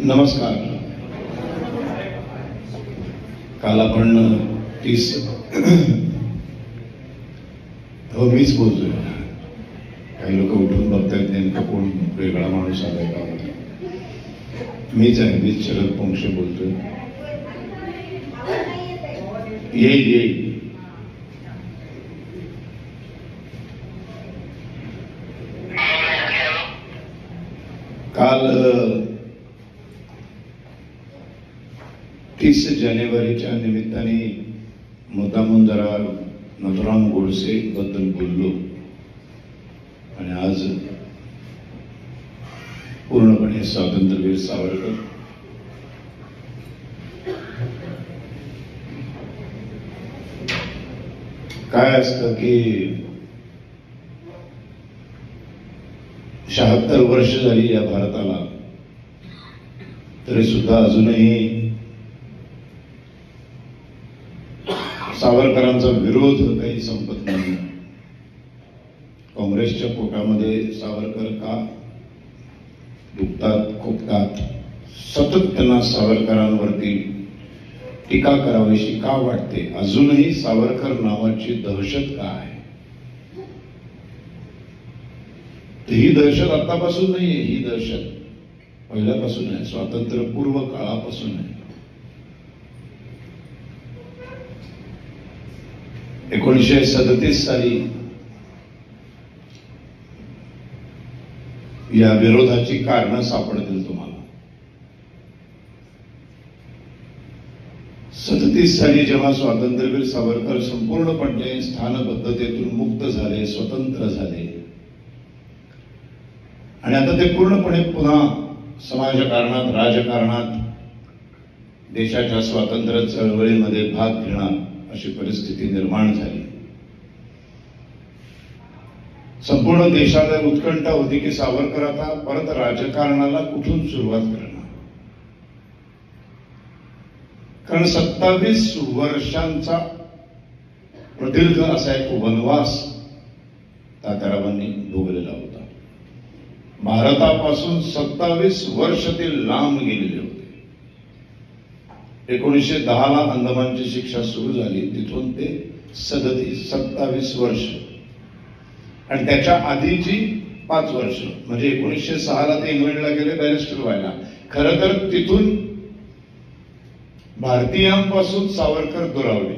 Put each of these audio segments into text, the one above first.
नमस्कार. काल आपण 30 हो मीच बोलतोय. काही लोक उठून बघतायत नेमकं कोण वेगळा माणूस आलाय का. मीच आहे, मीच शरद पोंक्षे बोलतोय. येईल. काल 30 जानेवारीच्या निमित्ताने मुद्दामून जरा नथुराम गोडसे बद्दल बोललो आणि आज पूर्णपणे स्वातंत्र्यवीर सावरकर काय असतं की 76 वर्ष झाली या भारताला, तरी सुद्धा अजूनही सावरकरांचा विरोध काही संपत नाही. काँग्रेसच्या पोटामध्ये सावरकर का दुखतात, खुपतात, सतत त्यांना सावरकरांवरती टीका करावीशी का वाटते. अजूनही सावरकर नावाची दहशत का आहे. ही दहशत आतापासून नाहीये, ही दहशत पहिल्यापासून आहे, स्वातंत्र्यपूर्व काळापासून आहे. 1937 साली या विरोधाची कारणं सापडतील तुम्हाला. 37 साली जेव्हा स्वातंत्र्यवीर सावरकर संपूर्णपणे स्थानबद्धतेतून मुक्त झाले, स्वतंत्र झाले आणि आता ते पूर्णपणे पुन्हा समाजकारणात, राजकारणात, देशाच्या स्वातंत्र्य चळवळीमध्ये भाग घेणार अशी परिस्थिती निर्माण झाली. संपूर्ण देशाला उत्कंठा होती की सावरकर आता परत राजकारणाला कुठून सुरुवात करणार. कारण 27 वर्षांचा प्रदीर्घ असा एक वनवास तात्यारावांनी भोगलेला होता. भारतापासून 27 वर्ष ते लांब गेलेले होते. 1910 ला अंदमानची शिक्षा सुरू झाली, तिथून ते 27 वर्ष आणि त्याच्या आधीची 5 वर्ष म्हणजे 1906 ला ते इंग्लंडला गेले बॅरिस्टर व्हायला. खरं तर तिथून भारतीयांपासून सावरकर दुरावले.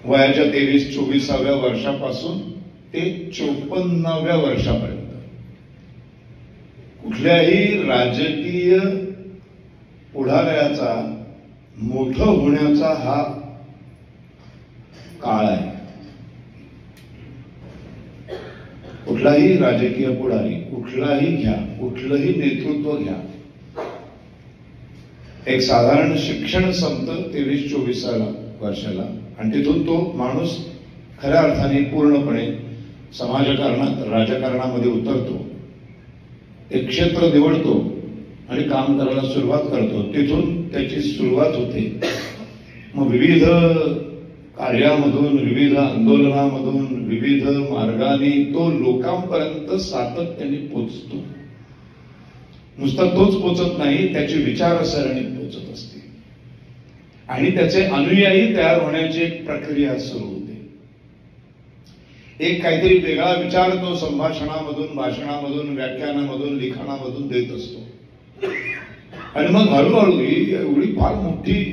वयाच्या 23-24व्या वर्षापासून ते 54व्या वर्षापर्यंत कुठल्याही राजकीय पुढाऱ्याचा मोठं होण्याचा हा काळ आहे. कुठलाही राजकीय पुढारी, कुठलाही घ्या, कुठलंही नेतृत्व घ्या, एक साधारण शिक्षण संपतं 23-24 वर्षाला आणि तिथून तो माणूस खऱ्या अर्थाने पूर्णपणे समाजकारणात, राजकारणामध्ये उतरतो. एक क्षेत्र निवडतो आणि काम करायला सुरुवात करतो. तिथून त्याची सुरुवात होते. मग विविध कार्यामधून, विविध आंदोलनामधून, विविध मार्गाने तो लोकांपर्यंत सातत्याने पोचतो. नुसता तोच पोचत नाही, त्याची विचारसरणी पोचत असते आणि त्याचे अनुयायी तयार होण्याची एक प्रक्रिया सुरू होते. एक काहीतरी वेगळा विचार तो संभाषणामधून, भाषणामधून, व्याख्यानामधून, लिखाणामधून देत असतो आणि मग हळूहळू ही एवढी फार मोठी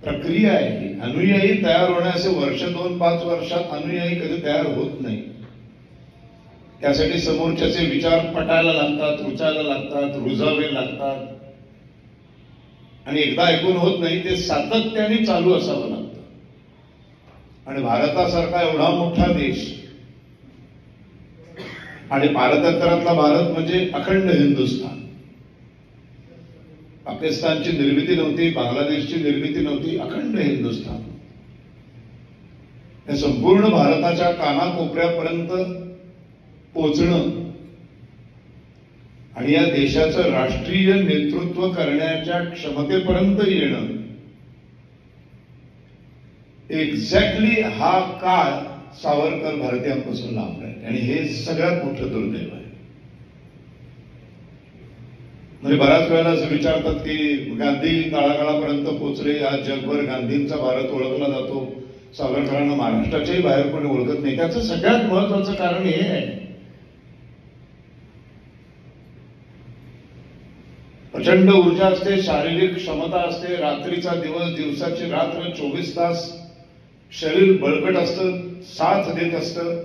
प्रक्रिया आहे. अनुयायी तयार होण्याचे वर्ष 2-5 वर्षात अनुयायी कधी तयार होत नाही. त्यासाठी समोरच्याचे विचार पटायला लागतात, रुचायला लागतात, रुजावे लागतात आणि एकदा ऐकून होत नाही, ते सातत्याने चालू असावं लागतं. आणि भारतासारखा एवढा मोठा देश आणि पारतंत्र्यातला भारत म्हणजे अखंड हिंदुस्थान. पाकिस्तानची निर्मिती नव्हती, बांगलादेशची निर्मिती नव्हती, अखंड हिंदुस्थान. या संपूर्ण भारताच्या कानाकोपऱ्यापर्यंत पोचणं आणि या देशाचं राष्ट्रीय नेतृत्व करण्याच्या क्षमतेपर्यंत येणं, एक्झॅक्टली हा काळ सावरकर भारतीयांपासून लांब आहे आणि हे सगळ्यात मोठं दुर्दैव आहे. म्हणजे बऱ्याच वेळेला असं विचारतात की गांधी तळागाळापर्यंत पोहोचले, आज जगभर गांधींचा भारत ओळखला जातो, सावरकरांना महाराष्ट्राच्याही बाहेर कोणी ओळखत नाही. त्याचं सगळ्यात महत्वाचं कारण हे आहे, प्रचंड ऊर्जा असते, शारीरिक क्षमता असते, रात्रीचा दिवस, दिवसाची रात्र, 24 तास शरीर बळकट असतं, साथ देत असतं.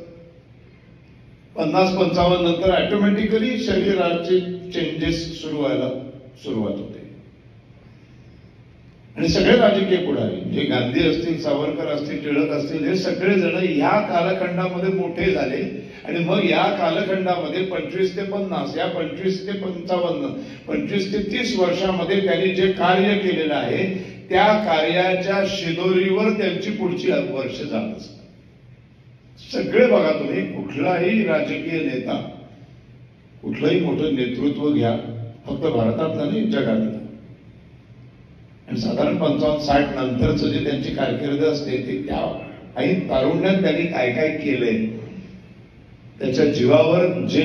50-55 नंतर ऑटोमॅटिकली शरीराचे चेंजेस सुरू व्हायला सुरुवात होते. आणि सगळे राजकीय पुढारी म्हणजे गांधी असतील, सावरकर असतील, टिळक असतील, हे सगळेजण या कालखंडामध्ये मोठे झाले. आणि मग या कालखंडामध्ये 25 ते 50, या 25 ते 55, 25 ते 30 वर्षामध्ये त्यांनी जे कार्य केलेलं आहे त्या कार्याच्या शिदोरीवर त्यांची पुढची वर्ष जात असतात. सगळे बघा तुम्ही, कुठलाही राजकीय नेता, कुठलंही मोठं नेतृत्व घ्या, फक्त भारतातलं नाही जगातलं, आणि साधारण 55-60 नंतरचं जे त्यांची कारकीर्द असते ते त्या काही तारुण्यात त्यांनी काय काय केलंय, त्याच्या जीवावर जे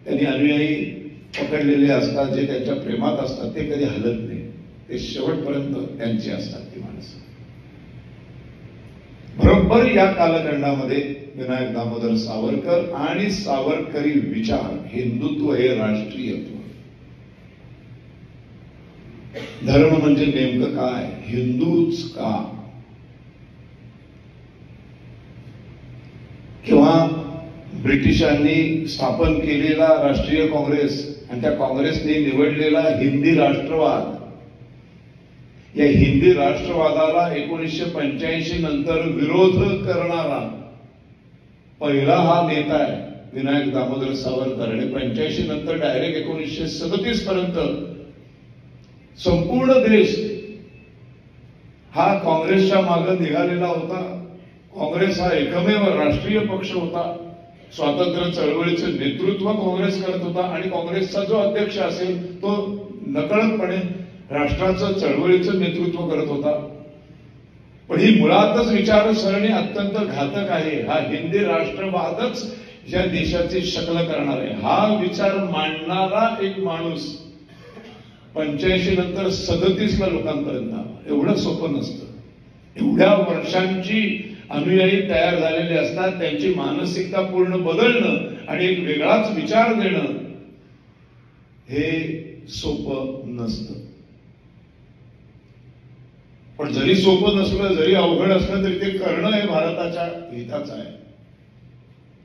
त्यांनी अनुयायी पकडलेले असतात, जे त्यांच्या प्रेमात असतात, ते कधी हलत नाही. ते शेवटपर्यंत त्यांची असतात ती माणसं. बरोबर या कालखंडामध्ये विनायक दामोदर सावरकर आणि सावरकरी विचार, हिंदुत्व हे राष्ट्रीयत्व. धर्म म्हणजे नेमकं काय, हिंदूच का, किंवा ब्रिटिशांनी स्थापन केलेला राष्ट्रीय काँग्रेस आणि त्या काँग्रेसने निवडलेला हिंदी राष्ट्रवाद, या हिंदी राष्ट्रवादाला 1985 नंतर विरोध करणारा पहिला हा नेता आहे विनायक दामोदर सावरकर. आणि 85 नंतर डायरेक्ट 1937 पर्यंत संपूर्ण देश हा काँग्रेसच्या मागे निघालेला होता. काँग्रेस हा एकमेव राष्ट्रीय पक्ष होता. स्वातंत्र्य चळवळीचं नेतृत्व काँग्रेस करत होता आणि काँग्रेसचा जो अध्यक्ष असेल तो नकळतपणे राष्ट्राचं चळवळीचं नेतृत्व करत होता. पण ही मुळातच विचारसरणी अत्यंत घातक आहे. हा हिंदी राष्ट्रवादच या देशाची शक्ल करणार आहे. हा विचार मांडणारा एक माणूस 85 नंतर 37 ला लोकांपर्यंत आला. एवढं सोपं नसतं. एवढ्या वर्षांची अनुयायी तयार झालेले असतात, त्यांची मानसिकता पूर्ण बदलणं आणि एक वेगळाच विचार देणं हे सोपं नसतं. पण जरी सोपं नसलं, जरी अवघड असलं, तरी ते करणं हे भारताच्या हिताचं आहे.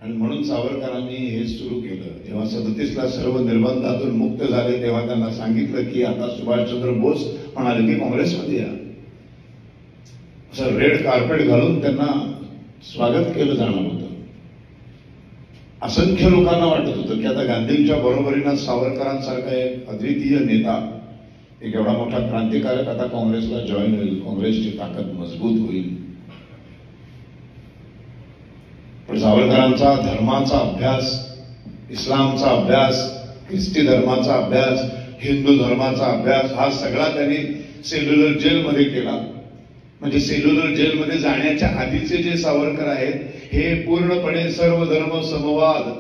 आणि म्हणून सावरकरांनी हे सुरू केलं. जेव्हा 37 ला सर्व निर्बंधातून मुक्त झाले तेव्हा त्यांना सांगितलं की आता सुभाषचंद्र बोस म्हणाले की काँग्रेसमध्ये या. असं रेड कार्पेट घालून त्यांना स्वागत केलं जाणार होतं. असंख्य लोकांना वाटत होतं की आता गांधींच्या बरोबरीनं सावरकरांसारखा एक अद्वितीय नेता, एक एवढा मोठा क्रांतिकारक आता काँग्रेसला जॉईन होईल, काँग्रेसची ताकद मजबूत होईल. पण सावरकरांचा धर्माचा अभ्यास, इस्लामचा अभ्यास, ख्रिस्ती धर्माचा अभ्यास, हिंदू धर्माचा अभ्यास हा सगळा त्यांनी सेल्युलर जेलमध्ये केला. म्हणजे सेल्युलर जेलमध्ये जाण्याच्या आधीचे जे सावरकर आहेत हे पूर्णपणे सर्व धर्म समवाद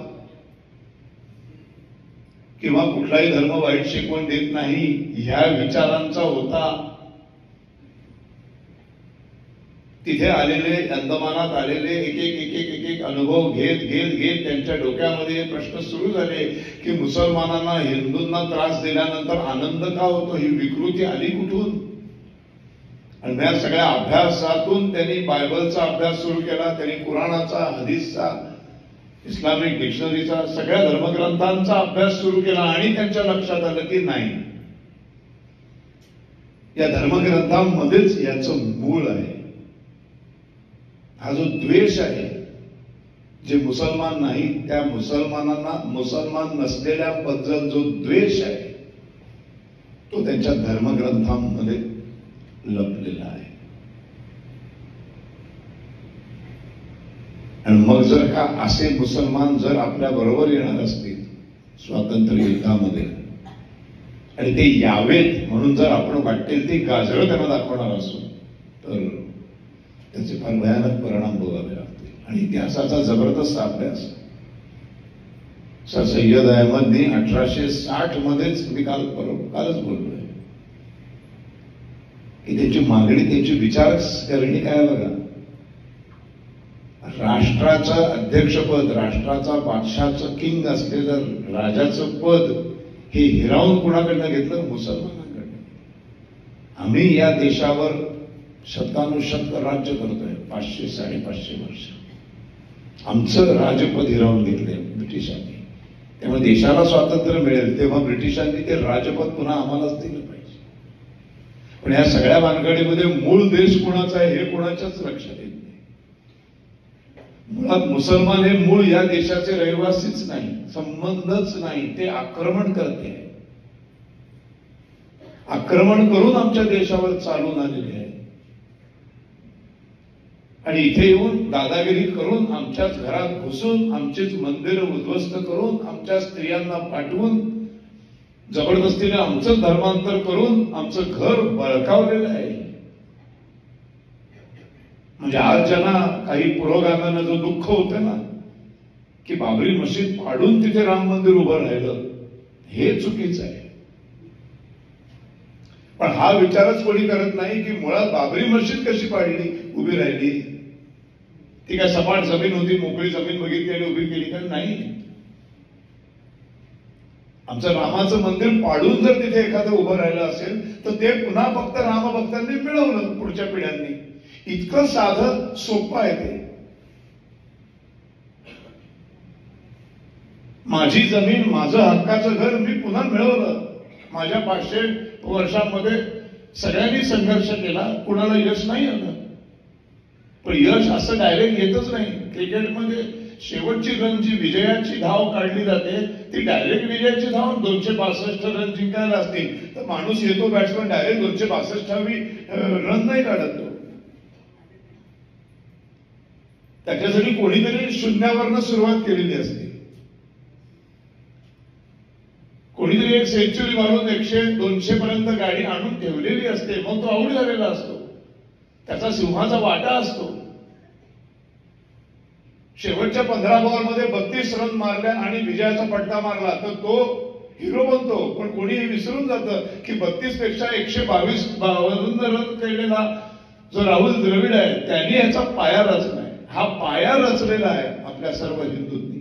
किंवा कुठलाही धर्म वाईट शिकवण देत नाही ह्या विचारांचा होता. तिथे आलेले, अंदमानात आलेले एक अनुभव घेत घेत घेत त्यांच्या डोक्यामध्ये प्रश्न सुरू झाले की मुसलमानांना, हिंदूंना त्रास दिल्यानंतर आनंद का होतो, ही विकृती आली कुठून. आणि या सगळ्या अभ्यासातून त्यांनी बायबलचा अभ्यास सुरू केला. त्यांनी कुराणाचा, हदीसचा, इस्लामिक डिक्शनरीचा, सगळ्या धर्मग्रंथांचा अभ्यास सुरू केला. आणि त्यांच्या लक्षात आलं की नाही, या धर्मग्रंथांमध्येच याचं मूळ आहे. हा जो द्वेष आहे, जे मुसलमान नाही त्या मुसलमानांना मुसलमान नसलेल्याबद्दल जो द्वेष आहे तो त्यांच्या धर्मग्रंथांमध्ये लपलेला आहे. आणि मग जर का असे मुसलमान जर आपल्या बरोबर येणार असतील स्वातंत्र्य युद्धामध्ये आणि ते यावेत म्हणून जर आपण वाटेल ते गाजरं त्यांना दाखवणार असू तर त्याचे फार भयानक परिणाम भोगावे लागतील. आणि इतिहासाचा जबरदस्त अभ्यास सर सय्यद अहमदनी 1860 मध्येच मी कालच बोललोय की त्यांची मागणी, त्यांची विचारसरणी काय बघा. राष्ट्राचं अध्यक्षपद, राष्ट्राचा बादशाचं किंग असलेलं राजाचं पद हे हिरावून कुणाकडनं घेतलं? मुसलमानांकडनं. आम्ही या देशावर शतकानुशतक राज्य करतोय 500-550 वर्ष. आमचं राजपद हिरावून घेतलंय ब्रिटिशांनी. त्यामुळे देशाला स्वातंत्र्य मिळेल तेव्हा ब्रिटिशांनी ते राजपद पुन्हा आम्हालाच दिलं पाहिजे. पण या सगळ्या भानगडीमध्ये मूळ देश कोणाचा आहे हे कोणाच्याच लक्षात येत नाही. मुळात मुसलमान हे मूळ या देशाचे रहिवासीच नाही, संबंधच नाही. ते आक्रमण करते, आक्रमण करून आमच्या देशावर चालून आलेले आहे आणि इथे येऊन दादागिरी करून आमच्याच घरात घुसून आमचीच मंदिरं उद्ध्वस्त करून आमच्या स्त्रियांना पाठवून जबरदस्तीने आमचं धर्मांतर करून आमचं घर बळकावलेलं आहे. म्हणजे आज ज्यांना काही पुरोगाम्यांना जो दुःख होतं ना की बाबरी मशीद पाडून तिथे राम मंदिर उभं राहिलं, हे चुकीचं आहे. पण हा विचारच कोणी करत नाही की मुळात बाबरी मशीद कशी पाडली, उभी राहिली. ती काय सपाट जमीन होती, मोकळी जमीन बघितली आणि उभी केली का? नाही. आमचं रामाचं मंदिर पाडून जर तिथे एखादं उभं राहिलं असेल तर ते पुन्हा फक्त रामभक्तांनी मिळवलं पुढच्या पिढ्यांनी. इतकं साधं सोपं आहे ते. माझी जमीन, माझं हक्काचं घर मी पुन्हा मिळवलं. माझ्या 500 वर्षांमध्ये सगळ्यांनी संघर्ष केला, कुणाला यश नाही आलं. पण यश असं डायरेक्ट येतच नाही. क्रिकेटमध्ये शेवटची रन जी विजयाची धाव काढली जाते ती डायरेक्ट विजयाची धाव 262 रन जिंकायला असतील तर माणूस येतो बॅट्समन डायरेक्ट 262वी रन नाही काढत तो. त्याच्यासाठी कोणीतरी शून्यावरनं सुरुवात केलेली असते. कोणीतरी एक सेंचुरी मारून 100-200 पर्यंत गाडी आणून ठेवलेली असते. मग तो आऊट झालेला असतो, त्याचा सिंहाचा वाटा असतो. शेवटच्या 15 बॉलमध्ये 32 रन मारल्या आणि विजयाचा फटका मारला तर तो हिरो बनतो. पण कोणी हे विसरून जातं की 32 पेक्षा 122 रन केलेला जो राहुल द्रविड आहे त्यांनी याचा पाया रचलाय. हा पाया रचलेला आहे आपल्या सर्व हिंदूंनी.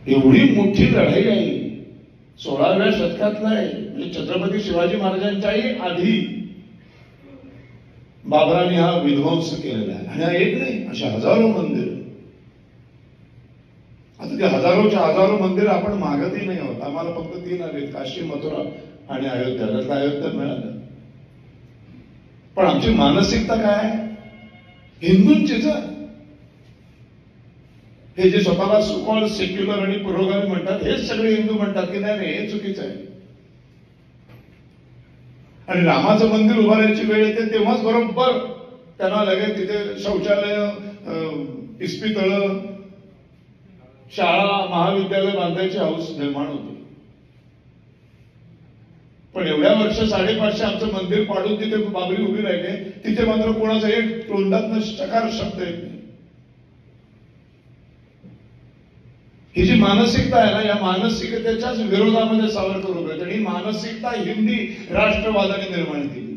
एवढी मोठी लढाई आहे 16व्या शतकातला आहे. म्हणजे छत्रपती शिवाजी महाराजांच्याही आधी बाबराने हा विध्वंस केलेला आहे. आणि हा एक नाही, अशा हजारो मंदिर. आता ते हजारो मंदिर आपण मागतही नाही आहोत. आम्हाला फक्त 3 आलेत, काशी, मथुरा आणि अयोध्या. त्यातलं अयोध्या मिळालं. पण आमची मानसिकता काय आहे? हिंदूंचीच. हे जे स्वतःला सुकॉल सेक्युलर आणि पुरोगामी म्हणतात हेच सगळे हिंदू म्हणतात की नाही हे चुकीचं आहे. आणि रामाचं मंदिर उभारायची वेळ येते तेव्हाच बरोबर त्यांना लगेच तिथे शौचालय, इस्पितळ, शाळा, महाविद्यालय बांधायची हौस निर्माण होते. पण एवढ्या वर्ष 550 आमचं मंदिर पाडून तिथे बाबरी उभी राहिले, तिथे मात्र कोणाचा एक तोंडातनं चकार शब्द येत नाही. ही जी मानसिकता आहे ना, या मानसिकतेच्याच विरोधामध्ये सावरकर उभे होते. आणि ही मानसिकता हिंदी राष्ट्रवादाने निर्माण केली,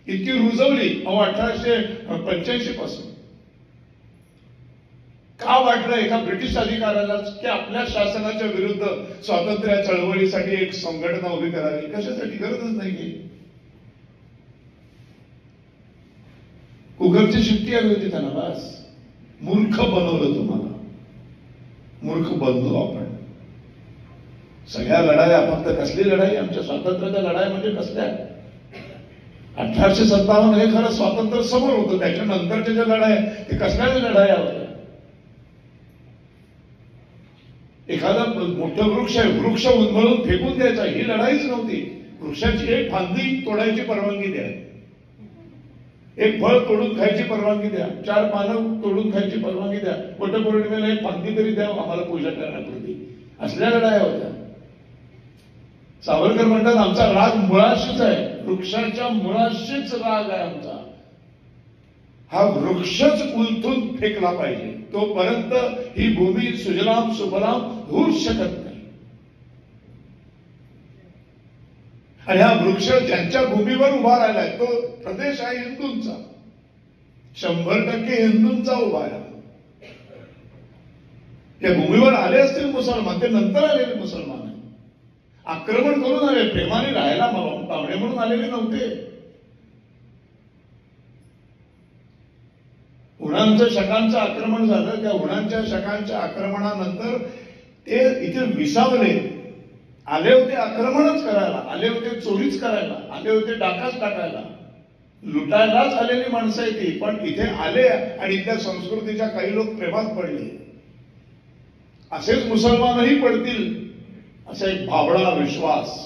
इतकी रुजवली 1885 पासून. का वाटलं एका ब्रिटिश अधिकाऱ्याला की आपल्या शासनाच्या विरुद्ध स्वातंत्र्य चळवळीसाठी एक संघटना उभी करावी? कशासाठी? गरजच नाही. कुगरची शिट्टी आली होती त्यांना. बस मूर्ख बनवलं तुम्हाला. मूर्ख बनलो आपण. सगळ्या लढाया फक्त कसली लढाई? आमच्या स्वातंत्र्याच्या लढाई म्हणजे कसल्या? 1857 हे खरं स्वातंत्र्य समोर होतं. त्याच्यानंतरच्या ज्या लढाई ते कसल्या लढाया होत्या? एखादा मोठं वृक्ष आहे, वृक्ष उन्मळून फेकून द्यायचा, ही लढाईच नव्हती. वृक्षाची एक फांदी तोडायची परवानगी द्या, एक फळ तोडून खायची परवानगी द्या, 4 पानं तोडून खायची परवानगी द्या, वटपौर्णिमेला एक फांदी तरी द्या आम्हाला पूजा करण्यापूर्वी. असल्या लढाया होत्या. सावरकर म्हणतात आमचा राग मुळाशीच आहे, वृक्षाच्या मुळाशीच राग आहे आमचा. हा वृक्षच उलथून फेकला पाहिजे, तोपर्यंत ही भूमी सुजलाम सुफलाम होऊच शकत नाही. आणि हा वृक्ष ज्यांच्या भूमीवर उभा राहिलाय तो प्रदेश आहे हिंदूंचा, 100% हिंदूंचा उभा आहे. त्या भूमीवर आले असतील मुसलमान, ते नंतर आलेले मुसलमान आहे, आक्रमण करून आले, प्रेमाने राहायला पाहुणे म्हणून आलेले नव्हते. हुणांचं शकांचं आक्रमण झालं, त्या हुणांच्या शकांच्या आक्रमणानंतर ते इथे विसावले. आले होते आक्रमणच करायला, आले होते चोरीच करायला, आले होते डाकाच टाकायला, लुटायलाच आलेली माणसं आहे ती. पण इथे आले आणि इथल्या संस्कृतीच्या काही लोक प्रेमात पडले. असेच मुसलमानही पडतील असा एक भाबडा विश्वास.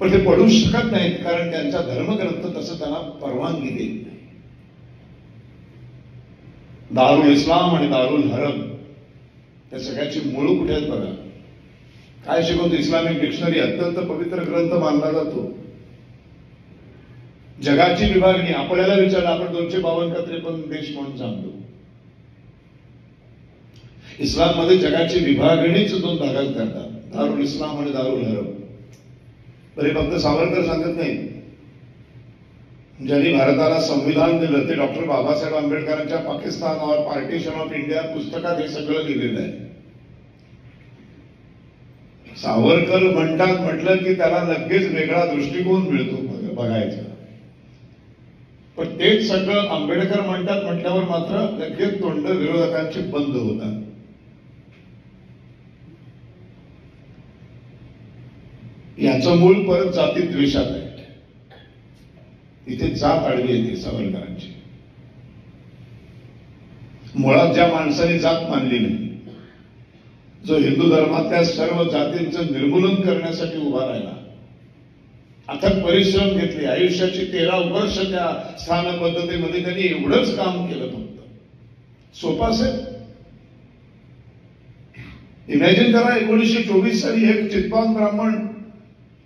पण ते पडू शकत नाहीत, कारण त्यांचा धर्मग्रंथ तसं त्यांना परवानगी देत नाही. दारुल इस्लाम आणि दारुल हरम त्या सगळ्याची मूळ कुठे आहेत बघा. काय शिकवतो इस्लामिक डिक्शनरी, अत्यंत पवित्र ग्रंथ मानला जातो. जगाची विभागणी आपल्याला विचारलं, आपण 252 देश म्हणून सांगतो. इस्लाम मध्ये जगाची विभागणीच 2 भागात करतात, दारुल इस्लाम आणि दारुल हरम. तरी फक्त सावरकर सांगत नाही, ज्यांनी भारताला संविधान दिलं ते डॉक्टर बाबासाहेब आंबेडकरांच्या पाकिस्तान और पार्टिशन ऑफ इंडिया पुस्तकात हे सगळं लिहिलेलं आहे. सावरकर म्हणतात, म्हटलं की त्याला लगेच वेगळा दृष्टिकोन मिळतो बघायचा. पण तेच सगळं आंबेडकर म्हणतात म्हटल्यावर मात्र लगेच तोंड विरोधकांची बंद होतात. याचं मूळ परत जाती द्वेषात आहे. इथे जात आडवी येते सावरकरांची. मुळात ज्या माणसाने जात मानली नाही, जो हिंदू धर्मातल्या सर्व जातींचं निर्मूलन करण्यासाठी उभा राहिला, अथक परिश्रम घेतले, आयुष्याची 13 वर्ष त्या स्थान पद्धतीमध्ये त्यांनी एवढंच काम केलं. फक्त सोपं असेल? इमॅजिन करा, 1924 साली एक चित्पावन ब्राह्मण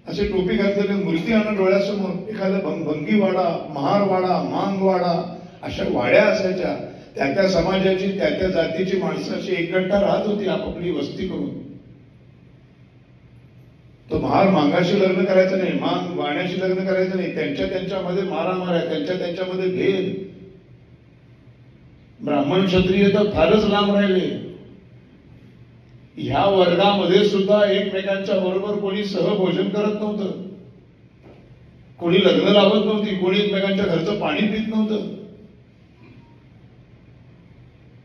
असे टोपी घातलेले मूर्ती आणून डोळ्यासमोर, एखादा भंगीवाडा, महारवाडा, मांगवाडा अशा वाड्या असायच्या. त्या त्या समाजाची त्या त्या जातीची माणसं अशी एकगट्टा राहत होती आपापली वस्ती करून. तो महार मांगाशी लग्न करायचं नाही, मांग वाण्याशी लग्न करायचं नाही, त्यांच्या त्यांच्यामध्ये मारामाऱ्या, त्यांच्या त्यांच्यामध्ये भेद. ब्राह्मण क्षत्रिय तर फारच लांब राहिले. ह्या वर्गामध्ये सुद्धा एकमेकांच्या बरोबर कोणी सहभोजन करत नव्हतं, कोणी लग्न लावत नव्हती, कोणी एकमेकांच्या घरचं पाणी पित नव्हतं.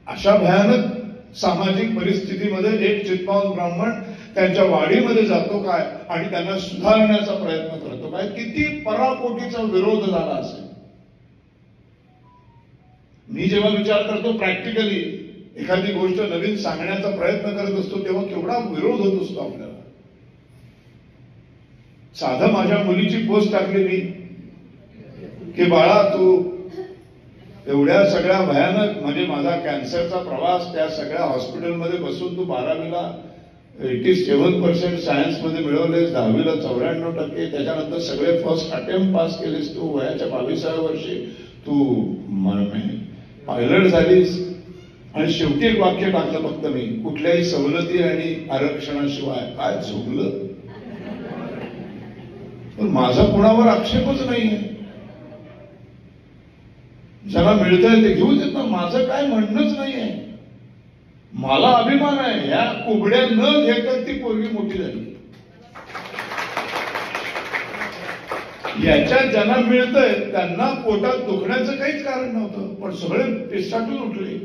अशा भयानक सामाजिक परिस्थितीमध्ये एक चित्पावन ब्राह्मण त्यांच्या वाडीमध्ये जातो काय आणि त्यांना सुधारण्याचा प्रयत्न करतो काय. किती पराकोटीचा विरोध झाला असेल. मी जेव्हा विचार करतो प्रॅक्टिकली, एखादी गोष्ट नवीन सांगण्याचा प्रयत्न करत असतो तेव्हा केवढा विरोध होत असतो आपल्याला. साधं माझ्या मुलीची पोस्ट टाकली मी की बाळा तू एवढ्या सगळ्या भयानक, म्हणजे माझा कॅन्सरचा प्रवास, त्या सगळ्या हॉस्पिटलमध्ये बसून तू 12वीला 87% सायन्समध्ये मिळवलेस, 10वीला 94%, त्याच्यानंतर सगळे फर्स्ट अटेम्प्ट पास केलेस, तू वयाच्या 22व्या वर्षी तू पायलट झालीस. आणि शेवटी एक वाक्य टाकलं फक्त मी, कुठल्याही सवलती आणि आरक्षणाशिवाय. काय झोपलं? पण माझा कुणावर आक्षेपच नाहीये. ज्याला मिळतंय ते घेऊ देत ना, माझं काय म्हणणंच नाहीये. मला अभिमान आहे, या कुबड्या न घेतात ती पोरगी मोठी झाली. याच्यात ज्यांना मिळतंय त्यांना पोटात दुखण्याचं काहीच कारण नव्हतं, पण सगळे पिसाटून उठले.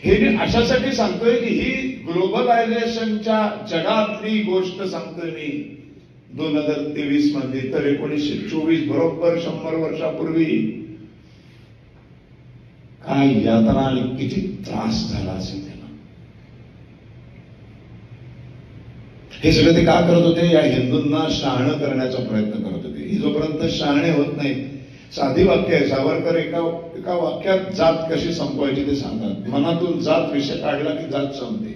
हे मी अशासाठी सांगतोय की ही ग्लोबलायझेशनच्या जगातली गोष्ट सांगतोय मी 2023 मध्ये. तर 1924 बरोबर 100 वर्षापूर्वी काय यातना आणि किती त्रास झाला असेल त्याला. हे सगळं ते का करत होते? या हिंदूंना शहाणं करण्याचा प्रयत्न करत होते. ही जोपर्यंत शहाणे होत नाही, साधी वाक्य आहे, सावरकर एका वाक्यात जात कशी संपवायची ते सांगतात. मनातून जात विषय काढला की जात संपते.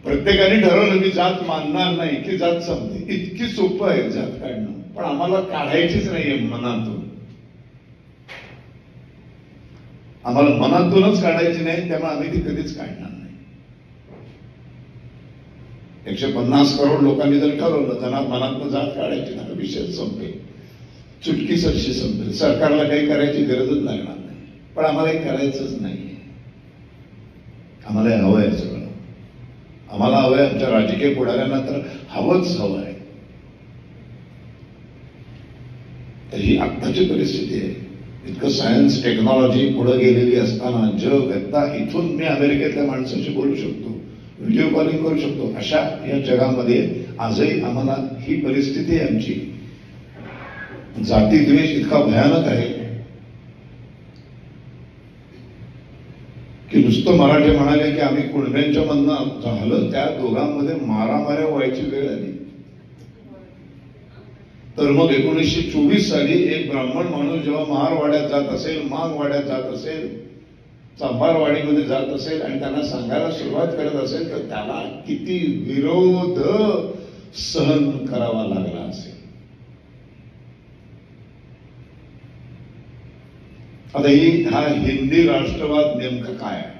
प्रत्येकाने ठरवलं मी जात मानणार नाही की जात संपते. इतकी सोपं आहे जात काढणं, पण आम्हाला काढायचीच नाहीये मनातून. आम्हाला मनातूनच काढायची नाही, त्यामुळे आम्ही ती कधीच काढणार नाही. 150 करोड लोकांनी जर ठरवलं त्यांना मनातनं जात काढायची ना, विषय संपेल, चुटकी सरशी संपेल. सरकारला काही करायची गरजच लागणार नाही. पण आम्हाला हे करायचंच नाहीये. आम्हाला हवं आहे सगळं. आम्हाला हवंय, आमच्या राजकीय पुढाऱ्यांना तर हवंच हवं आहे. तर ही आत्ताची परिस्थिती आहे. इतकं सायन्स टेक्नॉलॉजी पुढे गेलेली असताना जग आता इथून मी अमेरिकेतल्या माणसाशी बोलू शकतो, व्हिडिओ कॉलिंग करू शकतो. अशा या जगामध्ये आजही आम्हाला ही परिस्थिती आहे आमची. जाती द्वेष इतका भयानक आहे की नुसतं मराठी म्हणाले की आम्ही कुणब्यांच्या मधनं झालं, त्या दोघांमध्ये मारामाऱ्या व्हायची वेळ आली. तर मग 1924 साली एक ब्राह्मण माणूस जेव्हा महारवाड्यात जात असेल, मागवाड्यात जात असेल, चांभारवाडीमध्ये जात असेल आणि त्यांना सांगायला सुरुवात करत असेल, तर त्याला किती विरोध सहन करावा लागला असेल. आता हा हिंदी राष्ट्रवाद नेमकं काय आहे?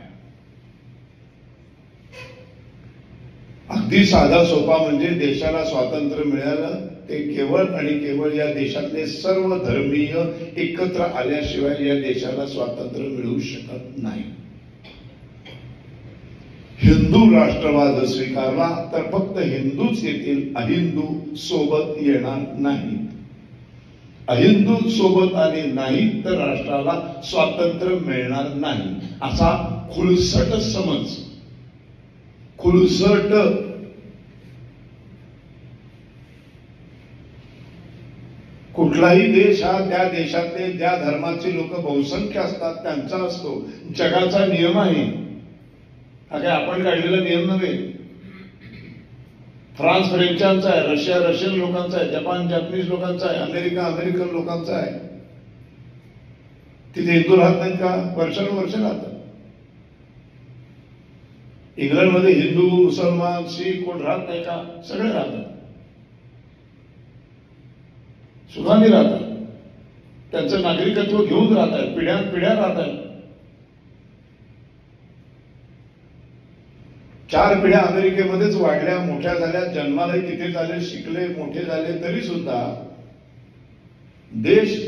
अगदी साधा सोपा म्हणजे देशाला स्वातंत्र्य मिळालं ते केवळ आणि केवळ या देशातले सर्व धर्मीय एकत्र आल्याशिवाय या देशाला स्वातंत्र्य मिळू शकत नाही. हिंदू राष्ट्रवाद स्वीकारला तर फक्त हिंदूच येतील, अहिंदू सोबत येणार नाही. अहिंदू सोबत आले नाही तर राष्ट्राला स्वातंत्र्य मिळणार नाही, असा खुलसट समज. खुलसट कुठलाही देश हा त्या देशातले ज्या धर्माचे लोक बहुसंख्य असतात त्यांचा असतो. जगाचा नियम आहे हा, काय आपण काढलेला नियम नव्हे. फ्रान्स फ्रेंचांचा आहे, रशिया रशियन लोकांचा आहे, जपान जपानीज लोकांचा आहे, अमेरिका अमेरिकन लोकांचा आहे. तिथे हिंदू राहत नाहीत का? वर्षानुवर्ष राहतात. इंग्लंडमध्ये हिंदू मुसलमान शीख कोण राहत नाही का? सगळे राहतात, सुखाने राहतात. त्यांचं नागरिकत्व घेऊन राहतात, पिढ्यान पिढ्या राहतात. 4 पिढ्या अमेरिकेमध्येच वाढल्या, मोठ्या झाल्या, जन्मालाही तिथे झाले, शिकले, मोठे झाले. तरी सुद्धा देश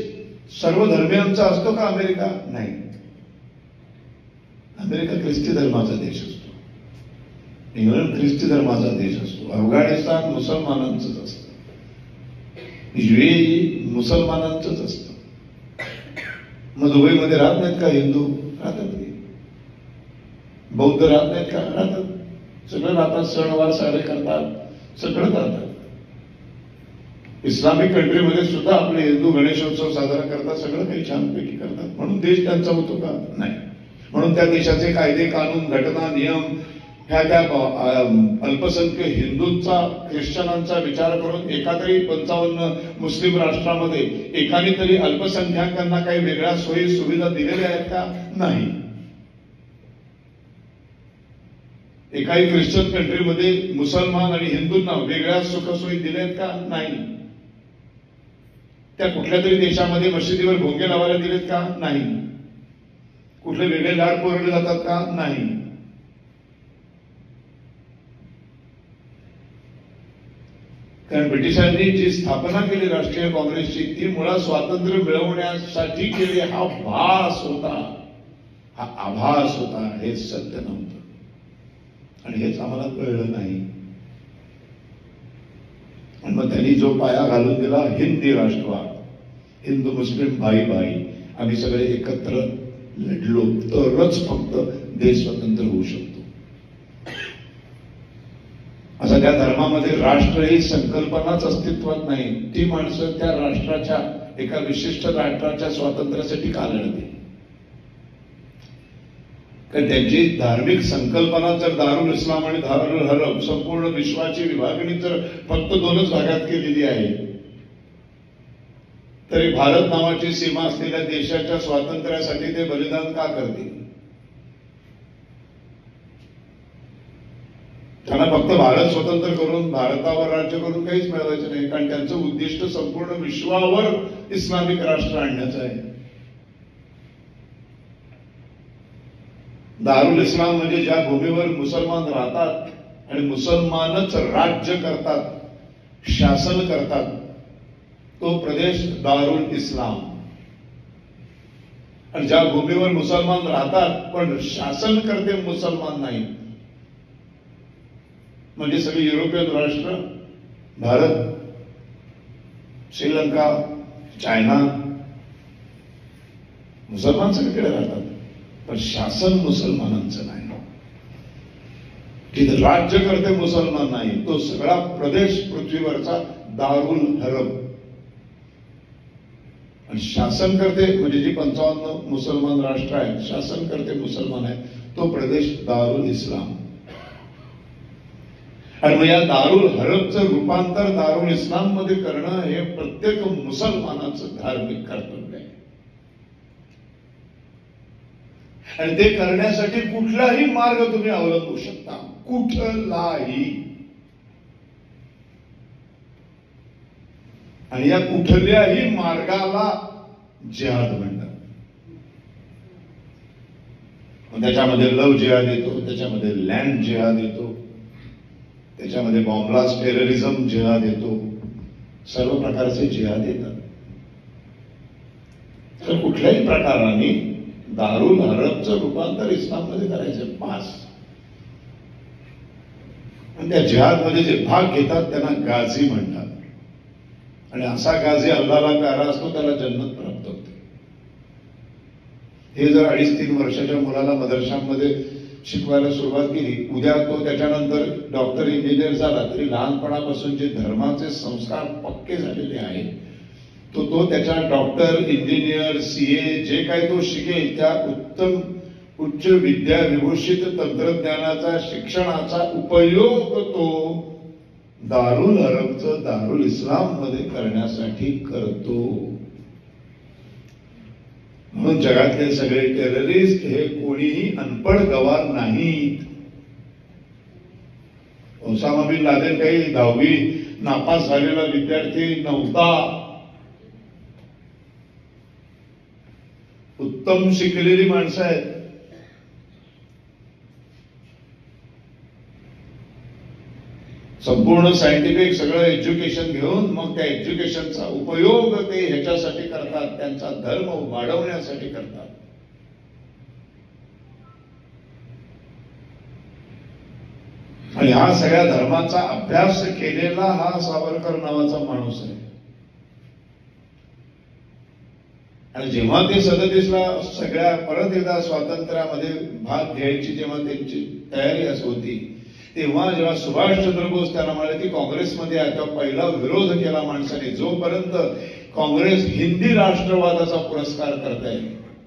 सर्व धर्मियांचा असतो का अमेरिका? नाही. अमेरिका ख्रिस्ती धर्माचा देश असतो, इंग्लंड ख्रिस्ती धर्माचा देश असतो, अफगाणिस्तान मुसलमानांचंच असतं, UAE मुसलमानांचंच असतं. मग दुबईमध्ये राहत नाहीत का हिंदू? राहतात. बौद्ध राहत नाहीत का? राहतात. सगळं राहतात, सणवार साजरे करतात, सगळं करतात. इस्लामिक कंट्रीमध्ये सुद्धा आपले हिंदू गणेशोत्सव साजरा करतात, सगळं काही छानपैकी करतात. म्हणून देश त्यांचा होतो का? नाही. म्हणून त्या देशाचे कायदे कानून घटना नियम ह्या त्या अल्पसंख्य हिंदूंचा ख्रिश्चनांचा विचार करून एखाद्याही 55 मुस्लिम राष्ट्रामध्ये एकाने तरी अल्पसंख्याकांना काही वेगळ्या सोयी सुविधा दिलेल्या आहेत का? नाही. एकाही ख्रिश्चन कंट्रीमध्ये मुसलमान आणि हिंदूंना वेगळ्या सुखसोयी दिल्या आहेत का? नाही. त्या कुठल्या तरी देशामध्ये मशिदीवर भोंगे लावायला दिलेत का? नाही. कुठले वेगळे लाड पुरवले जातात का? नाही. कारण ब्रिटिशांनी जी स्थापना केली राष्ट्रीय काँग्रेसची, ती मुळात स्वातंत्र्य मिळवण्यासाठी केली. हा भास होता, हा आभास होता, हे सत्य नव्हतं. आणि हेच आम्हाला कळलं नाही. आणि मग त्यांनी जो पाया घालून दिला हिंदी राष्ट्रवाद, हिंदू मुस्लिम भाई भाई, आम्ही सगळे एकत्र लढलो तरच फक्त देश स्वतंत्र होऊ शकतो. असा त्या धर्मामध्ये राष्ट्र ही संकल्पनाच अस्तित्वात नाही. ती माणसं त्या राष्ट्राच्या, एका विशिष्ट राष्ट्राच्या स्वातंत्र्यासाठी का लढते? कारण त्यांची धार्मिक संकल्पना जर दारुल इस्लाम आणि दारुल हरब, संपूर्ण विश्वाची विभागणी जर फक्त 2च भागात केलेली आहे, तरी भारत नावाची सीमा असलेल्या देशाच्या स्वातंत्र्यासाठी ते बलिदान का करतील? त्यांना फक्त भारत स्वतंत्र करून भारतावर राज्य करून काहीच मिळवायचं नाही, कारण त्यांचं उद्दिष्ट संपूर्ण विश्वावर इस्लामिक राष्ट्र आणण्याचं आहे. दारुल इस्लाम म्हणजे ज्या भूमीवर मुसलमान राहतात आणि मुसलमानच राज्य करतात, शासन करतात, तो प्रदेश दारुल इस्लाम. आणि ज्या भूमीवर मुसलमान राहतात पण शासन करते मुसलमान नाही, म्हणजे सगळे युरोपियन राष्ट्र, भारत, श्रीलंका, चायना, मुसलमान सगळीकडे राहतात पण शासन मुसलमानांचं नाही. जिथे राज्य करते मुसलमान नाही, तो सगळा प्रदेश पृथ्वीवरचा दारुल हरम. आणि शासन करते म्हणजे जी 55 मुसलमान राष्ट्र आहेत, शासन करते मुसलमान आहे, तो प्रदेश दारुल इस्लाम. आणि मग या दारुल हरमचं रूपांतर दारुल इस्लाम मध्ये करणं हे प्रत्येक मुसलमानाचं धार्मिक कर्तव्य आहे. आणि ते करण्यासाठी कुठलाही मार्ग तुम्ही अवलंबू शकता, कुठलाही. आणि या कुठल्याही मार्गाला जिहाद म्हणतात. त्याच्यामध्ये लव्ह जिहाद येतो, त्याच्यामध्ये लँड जिहाद येतो, त्याच्यामध्ये बॉम्बलास्ट टेररिझम जिहाद येतो, सर्व प्रकारचे जिहाद येतात. तर कुठल्याही प्रकाराने दारुल हरमचं रूपांतर इस्लाममध्ये करायचं पास. आणि त्या जिहादमध्ये जे भाग घेतात त्यांना गाझी म्हणतात. आणि असा गाझी अल्लाहला प्यारा असतो त्याला जन्नत प्राप्त होते. हे जर 2.5-3 वर्षाच्या मुलाला मदरशांमध्ये शिकवायला सुरुवात केली, उद्या तो त्याच्यानंतर डॉक्टर इंजिनियर झाला तरी लहानपणापासून जे धर्माचे संस्कार पक्के झालेले आहेत, तो त्याच्या डॉक्टर, इंजिनियर, सीए जे काही तो शिकेल त्या उत्तम उच्च विद्या विभूषित तंत्रज्ञानाचा, शिक्षणाचा उपयोग तो दारुल हरमचं दारुल इस्लाम मध्ये करण्यासाठी करतो. म्हणून जगातले सगळे टेररिस्ट हे कोणीही अनपढ गवार नाहीत. ओसामा बिन लादेन काही 10वी नापास झालेला विद्यार्थी नव्हता. उत्तम शिकलेली माणसं आहेत. संपूर्ण सायंटिफिक सगळं एज्युकेशन घेऊन मग त्या एज्युकेशनचा उपयोग ते ह्याच्यासाठी करतात, त्यांचा धर्म वाढवण्यासाठी करतात. आणि हा सगळ्या धर्माचा अभ्यास केलेला हा सावरकर नावाचा माणूस आहे. आणि जेव्हा ते 37ला सगळ्या परत एकदा स्वातंत्र्यामध्ये भाग घ्यायची जेव्हा त्यांची तयारी असं होती, तेव्हा जेव्हा सुभाषचंद्र बोस त्यांना म्हणाले की काँग्रेसमध्ये आहे, तेव्हा पहिला विरोध केला माणसाने. जोपर्यंत काँग्रेस हिंदी राष्ट्रवादाचा पुरस्कार करताय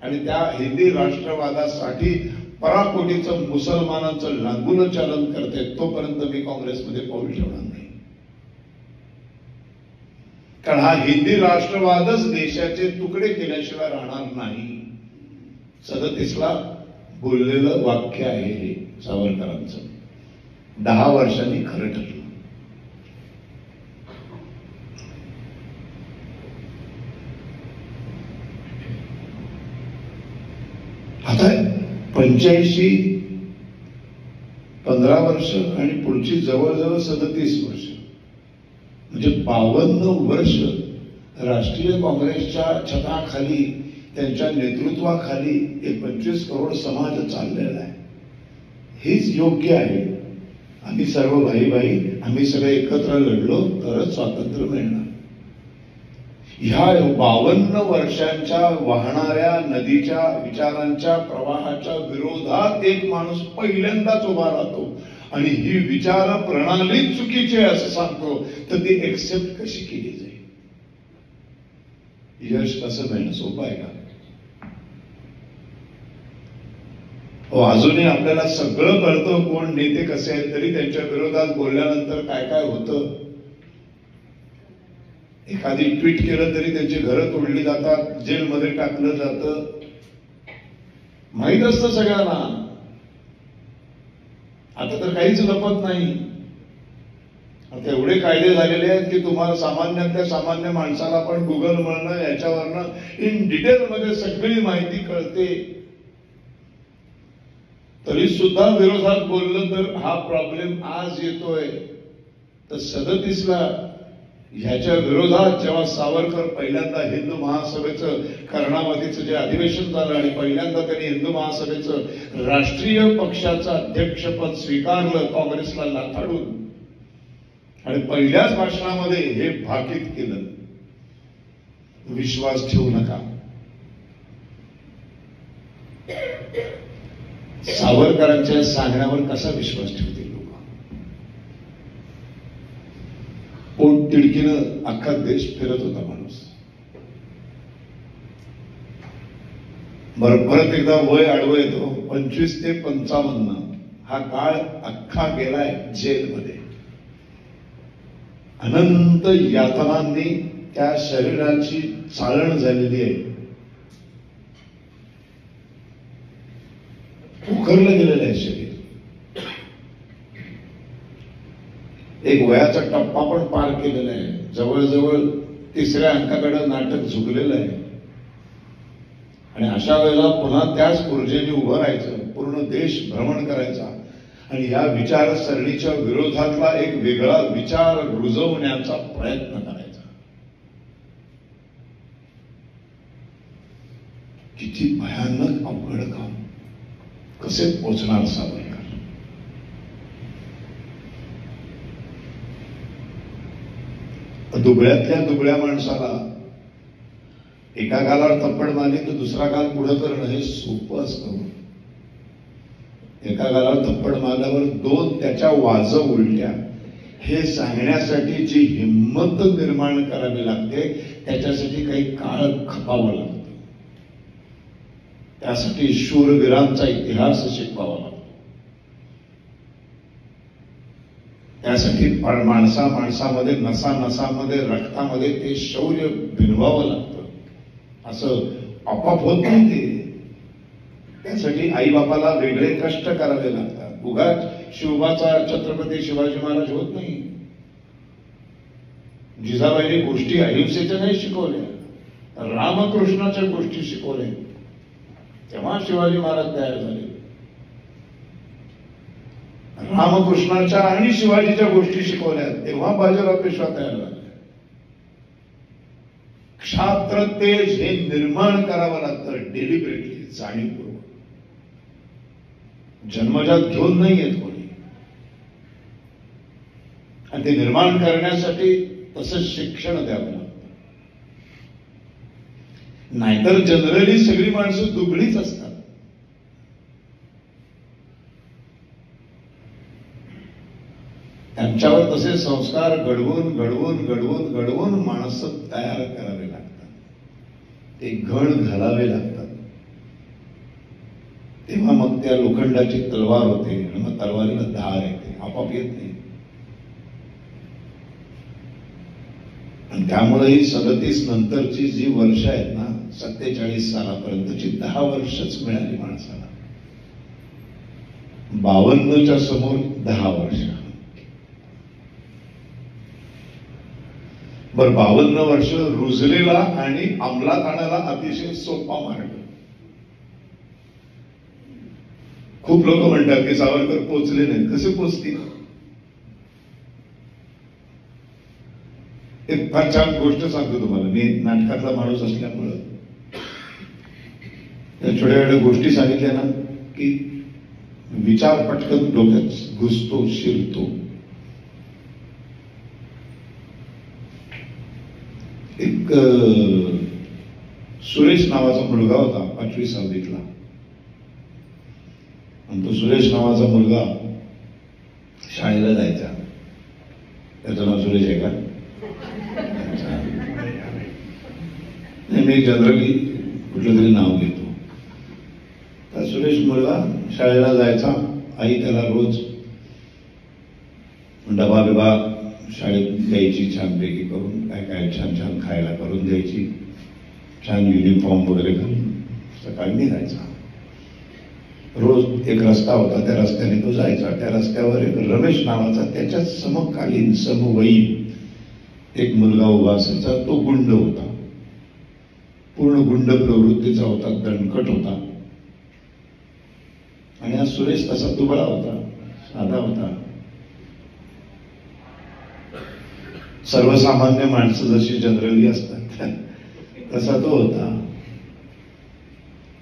आणि त्या हिंदी राष्ट्रवादासाठी पराकोटीचं मुसलमानांचं लागून चालन करते, तोपर्यंत मी काँग्रेसमध्ये पाऊल ठेवणार नाही. कारण हा हिंदी राष्ट्रवादच देशाचे तुकडे केल्याशिवाय राहणार नाही. 37ला बोललेलं वाक्य आहे हे सावरकरांचं. 10 वर्षांनी खरं ठरलं. आता 85, 15 वर्ष आणि पुढची जवळजवळ 37 वर्ष, म्हणजे 52 वर्ष राष्ट्रीय काँग्रेसच्या छताखाली, त्यांच्या नेतृत्वाखाली एक 25 करोड समाज चाललेला आहे. हेच योग्य आहे. आम्ही सर्व भाई आम्ही सगळे एकत्र लढलो तरच स्वातंत्र्य मिळणार. ह्या 52 वर्षांच्या वाहणाऱ्या नदीच्या विचारांच्या प्रवाहाच्या विरोधात एक माणूस पहिल्यांदाच उभा राहतो आणि ही विचार प्रणाली चुकीची आहे असं सांगतो, तर ती एक्सेप्ट कशी केली जाईल? यश कसं मिळणं सोपं आहे का? अजूनही आपल्याला सगळं कळतं कोण नेते कसे आहेत, तरी त्यांच्या विरोधात बोलल्यानंतर काय काय होतं. एखादी ट्विट केलं तरी त्यांची घरं तोडली जातात, जेलमध्ये टाकलं जातं. माहीत असतं सगळ्यांना. आता तर काहीच लपत नाही. आता एवढे कायदे झालेले आहेत की तुम्हाला सामान्यातल्या सामान्य माणसाला पण गुगल वरनं याच्यावरनं इन डिटेल मध्ये सगळी माहिती कळते. तरी सुद्धा विरोधात बोललं तर हा प्रॉब्लेम आज येतोय. तर 37ला ह्याच्या विरोधात जेव्हा सावरकर पहिल्यांदा हिंदू महासभेचं कर्णावतीचं जे अधिवेशन झालं आणि पहिल्यांदा त्यांनी हिंदू महासभेचं राष्ट्रीय पक्षाचं अध्यक्षपद स्वीकारलं काँग्रेसला लाथाडून, आणि पहिल्याच भाषणामध्ये हे भाकीत केलं, विश्वास ठेवू नका. सावरकरांच्या सांगण्यावर कसा विश्वास ठेवतील लोक? पोट तिडकीनं अख्खा देश फिरत होता माणूस. बरं, परत एकदा वय आडवं येतो. 25 ते 55 हा काळ अख्खा गेलाय जेलमध्ये. अनंत यातनांनी त्या शरीराची चाळण झालेली आहे. उखरलं गेलेलं आहे शरीर. एक वयाचा टप्पा पण पार केलेला आहे. जवळजवळ 3ऱ्या अंकाकडे नाटक झुकलेलं आहे. आणि अशा वेळेला पुन्हा त्याच ऊर्जेने उभं राहायचं, पूर्ण देश भ्रमण करायचा आणि या विचारसरणीच्या विरोधातला एक वेगळा विचार रुजवण्याचा प्रयत्न करायचा. किती भयानक अवघड काम. कसे पोचणार सावरकर? दुबळ्यातल्या दुबळ्या माणसाला एका गालावर थप्पड मारली तर दुसरा गाल पुढं करणं हे सोपं असतं. एका गालावर थप्पड मारल्यावर 2 त्याच्या वाजव उलट्या हे सांगण्यासाठी जी हिंमत निर्माण करावी लागते त्याच्यासाठी काही काळ खपावा लागतो. त्यासाठी शूरवीरांचा इतिहास शिकवावा लागतो. त्यासाठी माणसामध्ये नसामध्ये रक्तामध्ये ते शौर्य भिनवावं लागतं. असं आपोआप होत नाही ते. त्यासाठी आई बापाला वेगळे कष्ट करावे लागतात. उगाच शिवबाचा छत्रपती शिवाजी महाराज होत नाही. जिजाबाईंनी गोष्टी अहिंसेच्या नाही शिकवल्या, रामकृष्णाच्या गोष्टी शिकवल्या. तेव्हा शिवाजी महाराज तयार झाले. रामकृष्णाच्या आणि शिवाजीच्या गोष्टी शिकवल्या तेव्हा बाजीराव पेशवा तयार झाले. क्षात्र तेज हे निर्माण करावं लागतं डेलिबरेटली, जाणीवपूर्वक. जन्मजात घेऊन नाही येत कोणी. आणि ते निर्माण करण्यासाठी तसं शिक्षण द्यावं लागतं. नाहीतर जनरली सगळी माणसं दुबळीच असतात. त्यांच्यावर तसे संस्कार घडवून घडवून घडवून घडवून माणसं तयार करावे लागतात. ते घण घालावे लागतात. तेव्हा मग त्या लोखंडाची तलवार होते आणि मग तलवारीला धार येते. आपोआप येत नाही. आणि त्यामुळे ही 37 नंतरची जी वर्ष आहेत ना, 47 सालापर्यंतची 10 वर्षच मिळाली माणसाला. 52च्या समोर 10 वर्ष. बरं, 52 वर्ष रुजलेला आणि अंमलात आणायला अतिशय सोपा मार्ग. खूप लोक म्हणतात की सावरकर पोचले नाहीत. कसे पोचतील? एक फार छान गोष्ट सांगतो तुम्हाला. मी नाटकातला माणूस असल्यामुळं त्या छोट्या छोट्या गोष्टी सांगितल्या ना की विचार पटकन डोक्यात घुसतो, शिरतो. एक सुरेश नावाचा मुलगा होता 5वी 6वीतला. आणि तो सुरेश नावाचा मुलगा शाळेला जायचा. त्याचं नाव सुरेश आहे का? मी जनरली कुठलं तरी नाव घेतो. तर सुरेश मुलगा शाळेला जायचा. आई त्याला रोज डबा बिबा शाळेत द्यायची, छानपैकी करून काय काय छान छान खायला करून द्यायची. छान युनिफॉर्म वगैरे घालून सकाळी निघायचा. रोज एक रस्ता होता, त्या रस्त्याने तो जायचा. त्या रस्त्यावर एक रमेश नावाचा त्याच्याच समकालीन समवयीन एक मुलगा उभा असायचा. तो गुंड होता, पूर्ण गुंड प्रवृत्तीचा होता, दणकट होता. आणि हा सुरेश तसा दुबळा होता, साधा होता. सर्वसामान्य माणसं जशी जनरली असतात तसा तो होता.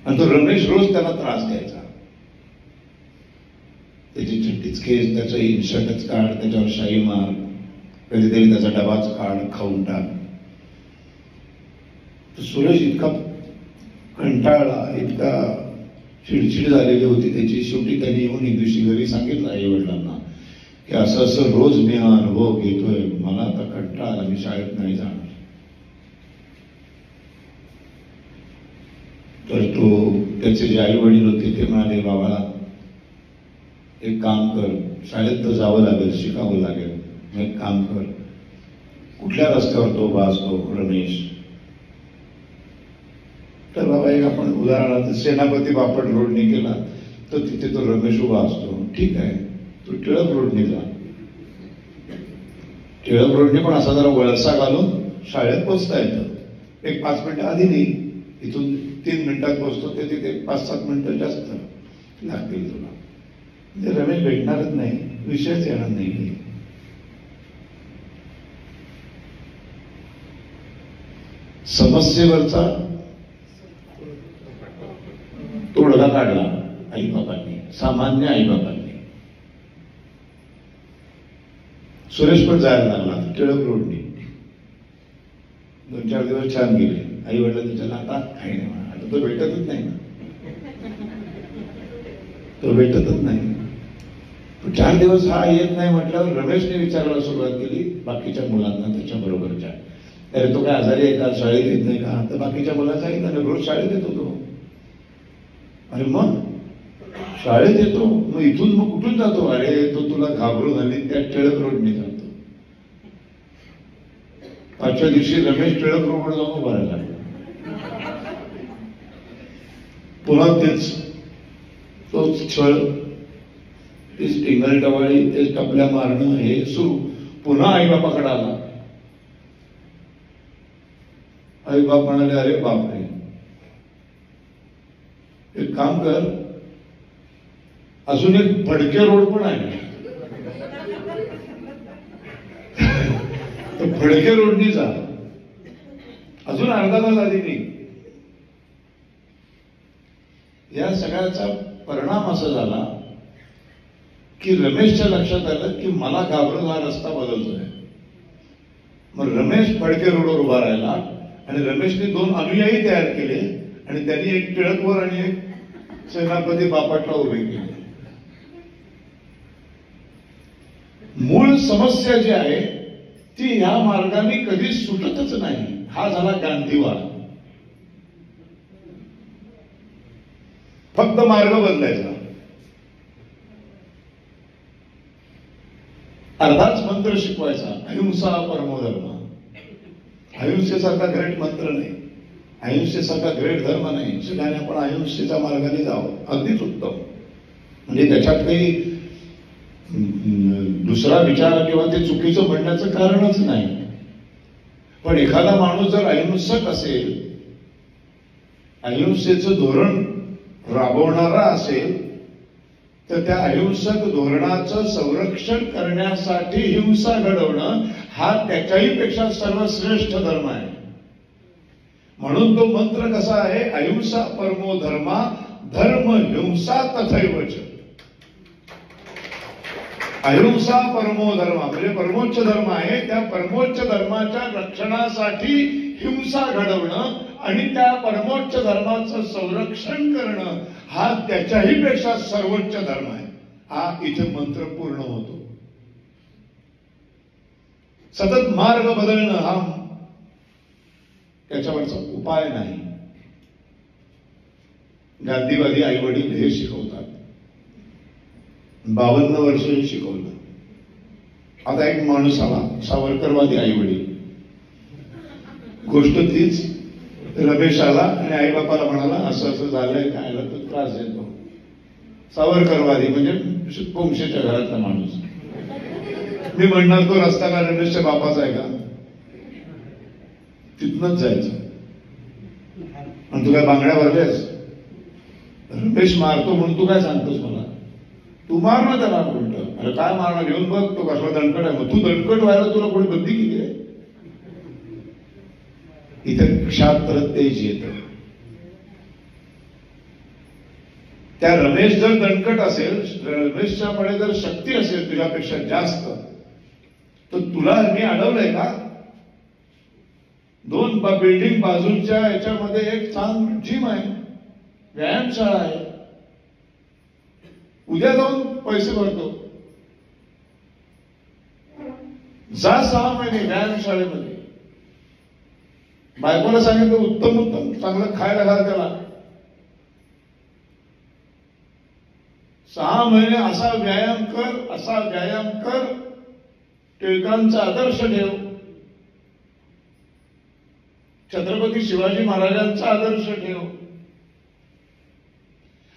आणि तो रमेश रोज त्याला त्रास द्यायचा. त्याची चिठ्ठीच खेच, त्याचं इन्शर्टच काढ, त्याच्यावर शाई मार, कधीतरी त्याचा डबाच काढ, खाऊन टाक. तर सुरेश इतका कंटाळला, इतका चिडचिड झालेली होती त्याची. शेवटी त्यांनी येऊन एक दिवशी घरी सांगितलं आई वडिलांना की असं असं रोज मी हा अनुभव घेतोय, मला आता कंटाळा, मी शाळेत नाही जाणार. तर त्याचे जे आई वडील होते ते म्हणाले, बाबा एक काम कर, शाळेत तर जावं लागेल, शिकावं लागेल, एक काम कर, कुठल्या रस्त्यावर तो उभा असतो रमेश? तर बाबा एक आपण उदाहरणार्थ सेनापती बापट रोडने गेला तर तिथे तो रमेश उभा असतो. ठीक आहे, तू टिळक रोडने जा. टिळक रोडने पण असा जरा वळसा घालून शाळेत पोचता येतं. एक 5 मिनिटं आधी नाही, इथून 3 मिनिटात पोचतो, ते तिथे 5-7 मिनिटं जास्त लागतील तुला. म्हणजे रमेश भेटणारच नाही, विषयच येणार नाही. समस्येवरचा तोडगा काढला आईबाबांनी, सामान्य आईबाबांनी. सुरेश पण जायला लागला टिळक रोडने. 2-4 दिवस छान गेले. आई वडिलांनी विचारलं, आता काही नाही म्हणा, आता तो भेटतच नाही ना, तो भेटतच नाही. 4 दिवस हा येत नाही म्हटल्यावर रमेशने विचारायला सुरुवात केली बाकीच्या मुलांना त्याच्या बरोबरच्या. अरे तो काय आजारी आहे का, शाळेत येत नाही का? तर बाकीच्या मुलांना सांगितलं, रोज शाळेत येतो तो. अरे मग शाळेत येतो, मग इथून मग कुठून जातो? अरे तो तुला घाबरून आली त्या टिळक रोडने जातो. 5व्या दिवशी रमेश टिळक रोडवर जाऊन उभा राहिला. पुन्हा तेच, तोच छळ, तीच टिंगल टवाळी, तेच टपल्या मारणं, हे सुरू. पुन्हा आईबापाकडे आला. आईबाप म्हणाले, अरे बापरे, एक काम कर, अजून एक फडके रोड पण आहे, तर फडके रोडनी जा, अजून अर्धा तास आधी नाही. या सगळ्याचा परिणाम असा झाला की रमेशच्या लक्षात आलं की मला घाबरून हा रस्ता बदलतोय. मग रमेश फडके रोडवर उभा राहिला आणि रमेशने 2 अनुयायी तयार केले आणि त्यांनी एक टिळकवर आणि एक सेनापती बापटला उभे केले. मूळ समस्या जी आहे ती ह्या मार्गाने कधी सुटतच नाही. हा झाला गांधीवाद. फक्त मार्ग बदलायचा. अर्धाच मंत्र शिकवायचा, अहिंसा परमो धर्म. अहिंसेसारखा ग्रेट मंत्र नाही, अहिंसेसारखा ग्रेट धर्म नाही. सगळ्यांनी आपण अहिंसेच्या मार्गाने जावं, अगदीच उत्तम. म्हणजे त्याच्यात काही दुसरा विचार किंवा ते चुकीचं म्हणण्याचं कारणच नाही. पण एखादा माणूस जर अहिंसक असेल, अहिंसेचं धोरण राबवणारा असेल, तर त्या अहिंसक धोरणाचं संरक्षण करण्यासाठी हिंसा घडवणं हा त्याच्याही पेक्षा सर्वश्रेष्ठ धर्म आहे. म्हणून तो मंत्र कसा आहे, अहिंसा परमो धर्मा, धर्म हिंसा तथैवच. अहिंसा परमो धर्मा म्हणजे परमोच्च धर्म आहे, त्या परमोच्च धर्माच्या रक्षणासाठी हिंसा घडवणं आणि त्या परमोच्च धर्माचं संरक्षण करणं हा त्याच्याही पेक्षा सर्वोच्च धर्म आहे. हा इथे मंत्र पूर्ण होतो. सतत मार्ग बदलणं हा त्याच्यावरचा उपाय नाही. गांधीवादी आई वडील हे शिकवतात. 52 वर्ष हे शिकवलं. आता एक माणूस आला, सावरकरवादी आई वडील. गोष्ट तीच, रमेश आला आणि आईबापाला म्हणाला, असं असं झालंय, खायला तो त्रास देतो. सावरकरवादी म्हणजे पोंक्षेच्या घरातला माणूस. मी म्हणणार तो रस्ता का रमेशच्या बापाचा आहे का? तिथनच जायचं. आणि तू काय बांगड्या भरल्यास? रमेश मारतो म्हणून तू काय सांगतोस मला? तू मार ना त्याला उलट. अरे काय मारणार, घेऊन बघ तो कसला दणकट आहे. मग तू दणकट व्हायला तुला कोणी बंदी केली आहे? इथे क्षात्र तेज येत. त्या रमेश जर दणकट असेल, रमेशच्याकडे जर शक्ती असेल तुझ्यापेक्षा जास्त, तर तुला मी अडवलंय का? 2 बिल्डिंग बाजूच्या याच्यामध्ये एक छान जिम आहे, व्यायामशाळा आहे. उद्या जाऊन पैसे भरतो. जा 6 महिने व्यायामशाळेमध्ये. बायकोला सांगितलं उत्तम उत्तम चांगलं खायला घाल त्याला. 6 महिने असा व्यायाम कर, असा व्यायाम कर. टिळकांचा आदर्श ठेव, छत्रपती शिवाजी महाराजांचा आदर्श ठेव.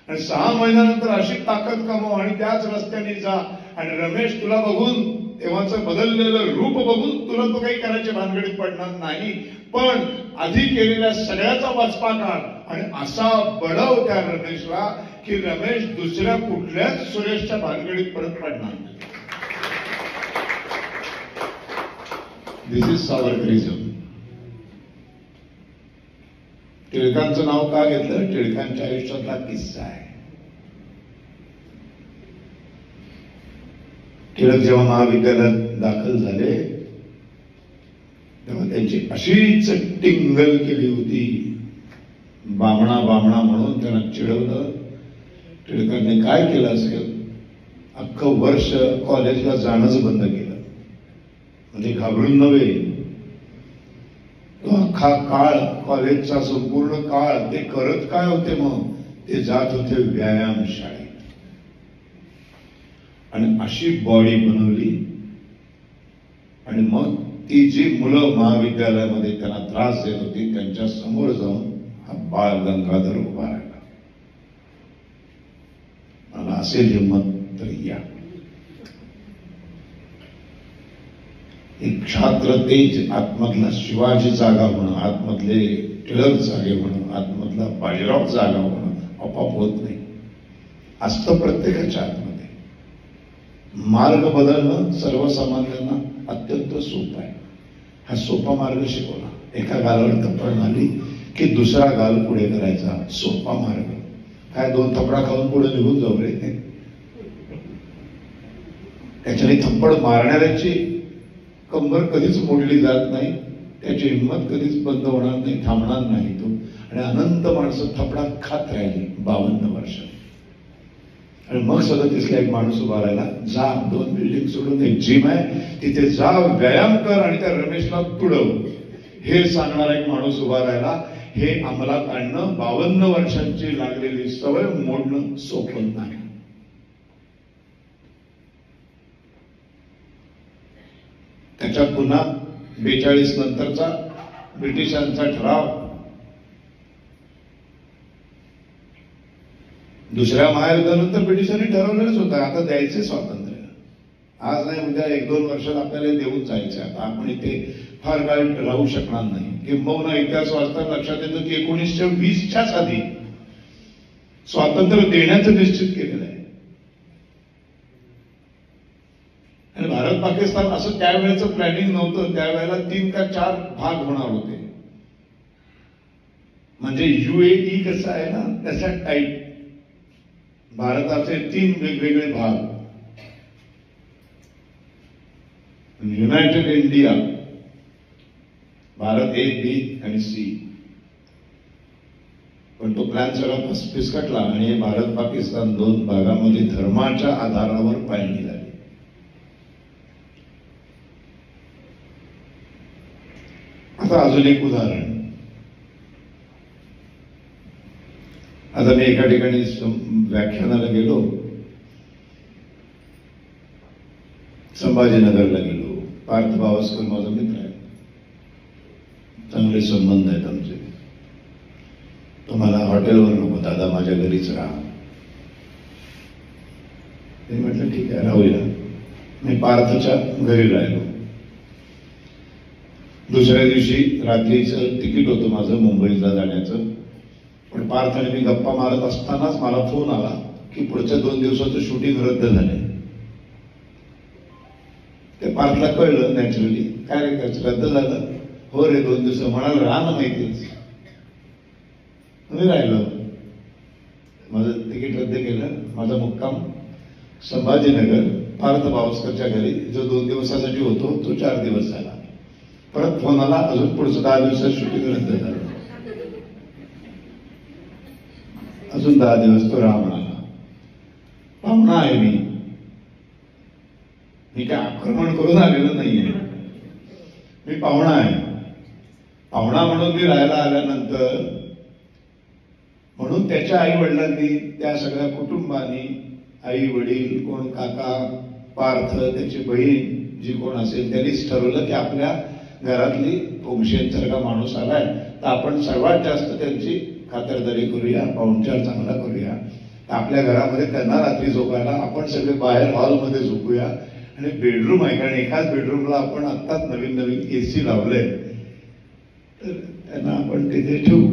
आणि 6 महिन्यानंतर अशी ताकद कमव आणि त्याच रस्त्याने जा. आणि रमेश तुला बघून, तेव्हाचं बदललेलं रूप बघून तुला तो काही करायच्या भानगडीत पडणार नाही. पण आधी केलेल्या सगळ्याचा वचपा काढ आणि असा बळव त्या रमेशला की रमेश दुसऱ्या कुठल्याच सुरेशच्या भानगडीत परत पडणार नाही. दिस इज सावरकरिझम. टिळकांचं नाव का घेतलं? टिळकांच्या आयुष्यातला किस्सा आहे. टिळक जेव्हा महाविद्यालयात दाखल झाले तेव्हा त्यांची अशीच टिंगल केली होती. बामणा बामणा म्हणून त्यांना चिडवलं. टिळकांनी काय केलं असेल, अख्खं वर्ष कॉलेजला जाणंच बंद केलं. म्हणजे घाबरून नव्हे, तो अख्खा काळ, कॉलेजचा संपूर्ण काळ ते करत काय होते? मग ते जात होते व्यायामशाळेत. आणि अशी बॉडी बनवली. आणि मग ती जी मुलं महाविद्यालयामध्ये त्यांना त्रास देत होती त्यांच्या समोर जाऊन हा बाळ गंगाधर उभा राहिला. मला असेल हिंमत तर या. एक क्षात्र तेज, आतमधला शिवाजी जागा होणं, आतमधले टिळक जागे होणं, आतमधला बाजीराव जागा होणं आपोआप होत नाही. असतं प्रत्येकाच्या आतमध्ये. मार्ग बदलणं सर्वसामान्यांना अत्यंत सोपं आहे. हा सोपा मार्ग शिकवला. एका गालावर थप्पड मारली की दुसरा गाल पुढे करायचा, सोपा मार्ग. काय 2 थपडा खाऊन पुढे निघून जाऊ रे? त्याच्याने थप्पड मारणाऱ्याची कंबर कधीच मोडली जात नाही, त्याची हिंमत कधीच बंद होणार नाही, थांबणार नाही तो. आणि अनंत माणसं थपडा खात राहिली 52 वर्ष. आणि मग 37ला एक माणूस उभा राहिला. जा, 2 बिल्डिंग सोडून एक जिम आहे तिथे जा, व्यायाम कर आणि त्या रमेशला तुडव. हे सांगणारा एक माणूस उभा राहिला. हे अंमलात आणणं 52 वर्षांची लागलेली सवय मोडणं सोपं नाही. त्याच्यात पुन्हा 42 नंतरचा ब्रिटिशांचा ठराव, दुसऱ्या महायुद्धानंतर ब्रिटिशांनी ठरवलेलंच होतं आता द्यायचे स्वातंत्र्य. आज नाही उद्या 1-2 वर्षात आपल्याला देऊन जायचं. आता आपण इथे फार काळ राहू शकणार नाही. किंबहुना इतिहास वाचताना लक्षात येतं की 1920च्याच आधी स्वातंत्र्य देण्याचं निश्चित केलेलं आहे. आणि भारत पाकिस्तान असं त्यावेळेचं प्लॅनिंग नव्हतं. त्यावेळेला 3 का 4 भाग होणार होते. म्हणजे UAE कसं आहे ना तशा टाईप भारताचे 3 वेगवेगळे भाग. United India, Bharat A, B आणि C. पण तो प्लॅन सगळा फिसकटला आणि भारत पाकिस्तान 2 भागामध्ये धर्माच्या आधारावर पाळणी झाली. आता अजून एक उदाहरण. आता मी एका ठिकाणी व्याख्यानाला गेलो, संभाजीनगरला गेलो. पार्थ बावस्कर माझा मित्र आहे, चांगले संबंध आहेत आमचे. तो मला हॉटेलवर नको दादा माझ्या घरीच राहा. मी म्हटलं ठीक आहे राहूया. मी पार्थच्या घरी राहिलो. दुसऱ्या दिवशी रात्रीचं तिकीट होतं माझं मुंबईला जाण्याचं. पण पार्थ आणि मी गप्पा मारत असतानाच मला फोन आला की पुढच्या 2 दिवसाचं शूटिंग रद्द झालंय. ते पार्थला कळलं नॅचरली. काय रे रद्द झालं? हो रे 2 दिवस. म्हणाल राहा ना माहितीच. मी राहिलो. माझं तिकीट रद्द केलं. माझा मुक्काम संभाजीनगर पार्थ बावस्करच्या घरी, जो 2 दिवसासाठी होतो तो 4 दिवस झाला. परत फोन आला, अजून पुढचं 10 दिवसात शूटिंग रद्द झालं. अजून 10 दिवस तो राहा म्हणाला. पाहुणा आहे मी काय आक्रमण करून आलेलो नाहीये. मी पाहुणा आहे. पाहुणा म्हणून मी राहायला आल्यानंतर, म्हणून त्याच्या आई वडिलांनी, त्या सगळ्या कुटुंबानी, आई वडील, कोण काका, पार्थ, त्याची बहीण जी कोण असेल, त्यांनीच ठरवलं की आपल्या घरातली पोंक्षेंसारखा माणूस आलाय तर आपण सर्वात जास्त त्यांची खातरदारी करूया, पाहुणचार चांगला करूया. आपल्या घरामध्ये त्यांना रात्री झोपायला आपण सगळे बाहेर हॉलमध्ये झोपूया. आणि बेडरूम आहे, कारण एकाच बेडरूमला आपण आत्ताच नवीन नवीन एसी लावलंय, तर त्यांना आपण तिथे ठेवू.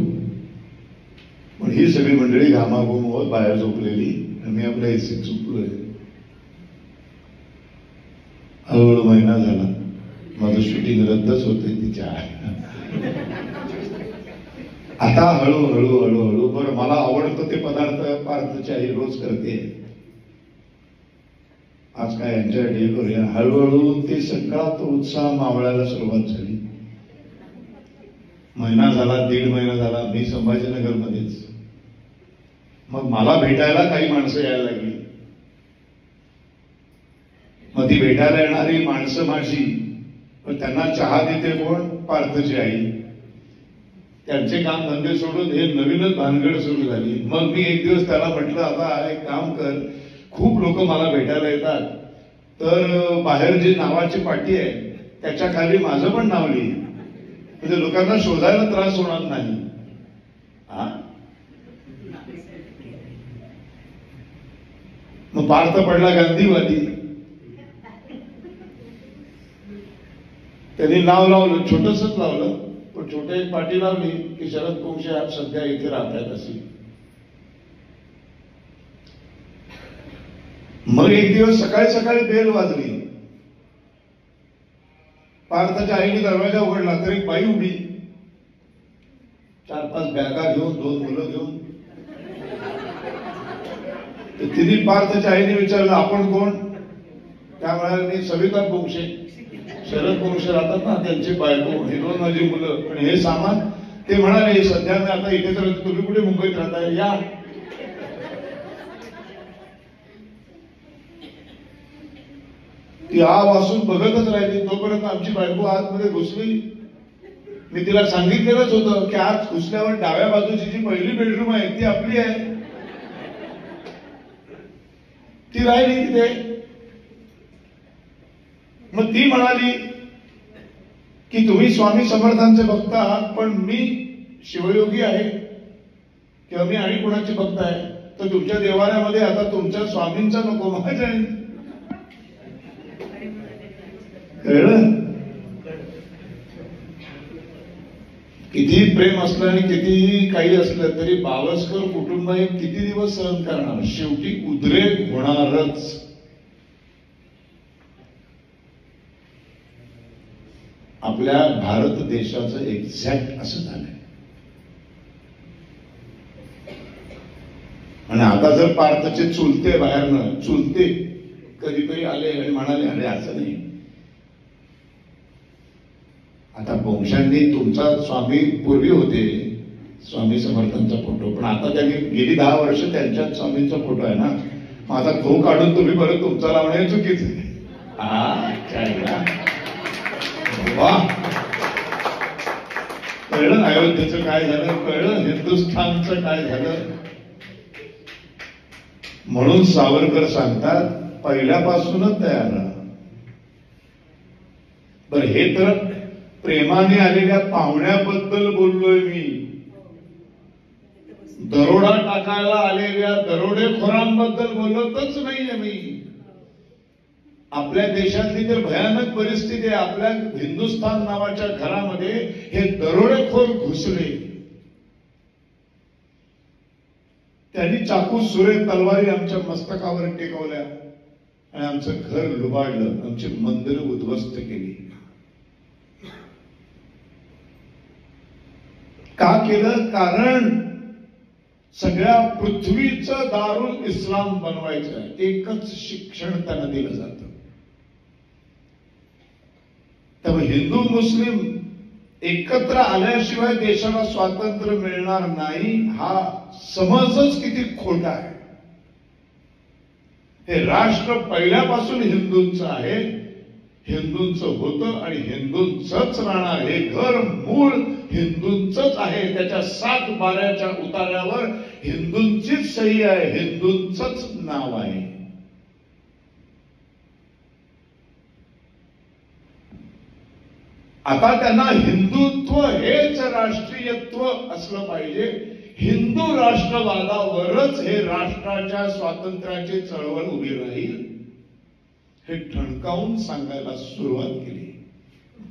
पण ही सगळी मंडळी घामाघूम होत बाहेर झोपलेली, मी आपल्या एसीत झोपलोय. हळूहळू महिना झाला. माझं शूटिंग रद्दच होतंय तिच्या. आता हळूहळू हळूहळू बरं मला आवडतं ते पदार्थ पार्थची आई रोज करते. आज काय यांच्यासाठी करूया. हळूहळू ते सगळा तो उत्साह मावळायला सुरुवात झाली. महिना झाला, 1.5 महिना झाला, मी संभाजीनगरमध्येच. मग मला भेटायला काही माणसं यायला लागली. मग ती भेटायला येणारी माणसं माझी, पण त्यांना चहा देते कोण? पार्थची आई. त्यांचे काम धंदे सोडून हे नवीनच भानगड सुरू झाली. मग मी एक दिवस त्याला म्हटलं, आता एक काम कर, खूप लोक मला भेटायला येतात, तर बाहेर जी नावाची पाटी आहे त्याच्या खाली माझं पण नाव लिही, म्हणजे लोकांना शोधायला त्रास होणार नाही. हा, मग पार्थ पडला गांधीवादी. त्यांनी नाव लावलं, छोटसच लावलं, पण छोटे एक पाटी लावली की शरद पोंक्षे सध्या इथे राहतात अशी. मग एक दिवस सकाळी सकाळी बेल वाजली. पार्थच्या आईने दरवाजा उघडला तर एक बाई उभी, 4-5 बॅगा घेऊन, 2 मुलं घेऊन. तिने पार्थच्या आईने विचारलं, आपण कोण? त्या म्हणाले, मी सविता पोंक्षे, शरद पोंक्षे राहतात ना त्यांची बायको, ही 2 माझी मुलं, पण हे सामान. ते म्हणाले, सध्या मी आता इथेच राहतो, तुम्ही कुठे मुंबईत राहताय, या. ती वासून बघतच राहिली. तोपर्यंत आमची बायको आतमध्ये घुसली. मी तिला सांगितलेलंच होतं की आत घुसल्यावर डाव्या बाजूची जी पहिली बेडरूम आहे ती आपली आहे. ती राहिली तिथे. मग ती म्हणाली की तुम्ही स्वामी समर्थांचे भक्त आहात, पण मी शिवयोगी आहे किंवा मी आणि कोणाची भक्त आहे, तर तुमच्या देवालयामध्ये आता तुमच्या स्वामींचा नको, माझ्या. कळलं? कितीही प्रेम असलं आणि कितीही काही असलं तरी बावस्कर कुटुंब हे किती दिवस सहन करणार? शेवटी उद्रेक होणारच. आपल्या भारत देशाचं एक्झॅक्ट असं झालंय. आणि आता जर पार्थचे चुलते बाहेरनं, चुलते कधीतरी आले आणि म्हणाले, अरे असं नाही, आता पोंक्षांनी तुमचा स्वामी पूर्वी होते, स्वामी समर्थांचा फोटो, पण आता त्यांनी गेली 10 वर्ष त्यांच्याच स्वामींचा फोटो आहे ना, मग आता तो काढून तुम्ही परत तुमचा लावणे चुकीच आहे. कळलं अयोध्येचं काय झालं, कळलं हिंदुस्थानचं काय झालं. म्हणून सावरकर सांगतात, पहिल्यापासूनच तयार राहा. बरं, हे तर प्रेमाने आलेल्या पाहुण्याबद्दल बोललोय मी. दरोडा टाकायला आलेल्या दरोडेखोरांबद्दल बोलतच नाहीये मी. आपल्या देशातली तर भयानक परिस्थिती आहे. आपल्या हिंदुस्थान नावाच्या घरामध्ये हे दरोडेखोर घुसले. त्यांनी चाकू सुरे तलवारी आमच्या मस्तकावर टेकवल्या आणि आमचं घर लुबाडलं, आमची मंदिरं उद्ध्वस्त केली. का केलं? कारण सगळ्या पृथ्वीचं दारुल इस्लाम बनवायचं आहे. एकच शिक्षण त्यांना दिलं जातं. त्यामुळे हिंदू मुस्लिम एकत्र आल्याशिवाय देशाला स्वातंत्र्य मिळणार नाही हा समजच किती खोटा आहे. हे राष्ट्र पहिल्यापासून हिंदूंचं आहे, हिंदूंचं होतं आणि हिंदूंचंच राहणार. हे घर मूळ हिंदूंचंच आहे. त्याच्या 7 बाऱ्याच्या उतार्यावर हिंदूंचीच सही आहे, हिंदूंचंच नाव आहे. आता त्यांना हिंदुत्व हेच राष्ट्रीयत्व असलं पाहिजे. हिंदू राष्ट्रवादावरच हे राष्ट्राच्या स्वातंत्र्याची चळवळ उभी राहील हे ठणकावून सांगायला सुरुवात केली.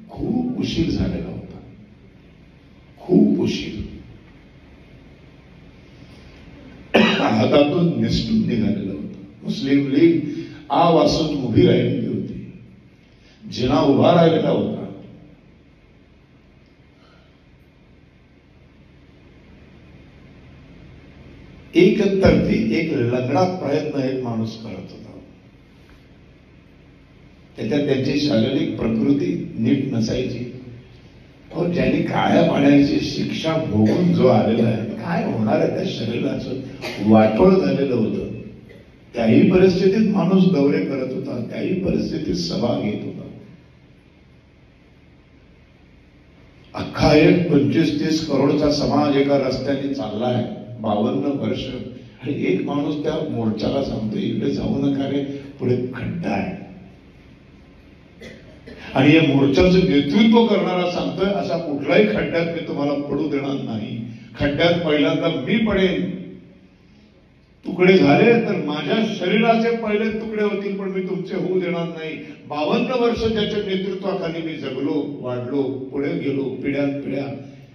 खूप उशीर झालेला होता, खूप उशीर. हातातून निसटून निघालेलं होतं. मुस्लिम लीग आ वासून उभी राहिलेली होती, जिना उभा राहिलेला होता. एक तरती एक लंगडा प्रयत्न एक माणूस करत होता. त्याच्यात त्यांची शारीरिक प्रकृती नीट नसायची. ज्यांनी काळ्या पाण्याची शिक्षा भोगून जो आलेला आहे, काय होणार आहे त्या शरीराचं वाटोळ झालेलं होतं. त्याही परिस्थितीत माणूस दौरे करत होता, त्याही परिस्थितीत सभा घेत होता. अख्खा एक 25-30 करोडचा समाज एका रस्त्याने चाललाय, 52 वर्ष, आणि एक माणूस त्या मोर्चाला सांगतो इकडे जाऊ नका रे, पुढे खड्डा आहे. आणि या मोर्चाचं नेतृत्व करणारा सांगतोय असा कुठलाही खड्ड्यात मी तुम्हाला पडू देणार नाही. खड्ड्यात पहिल्यांदा मी पडेन. तुकडे झाले तर माझ्या शरीराचे पहिले तुकडे होतील, पण मी तुमचे होऊ देणार नाही. 52 वर्ष ज्याच्या नेतृत्वाखाली मी जगलो, वाढलो, पुढे गेलो, पिढ्या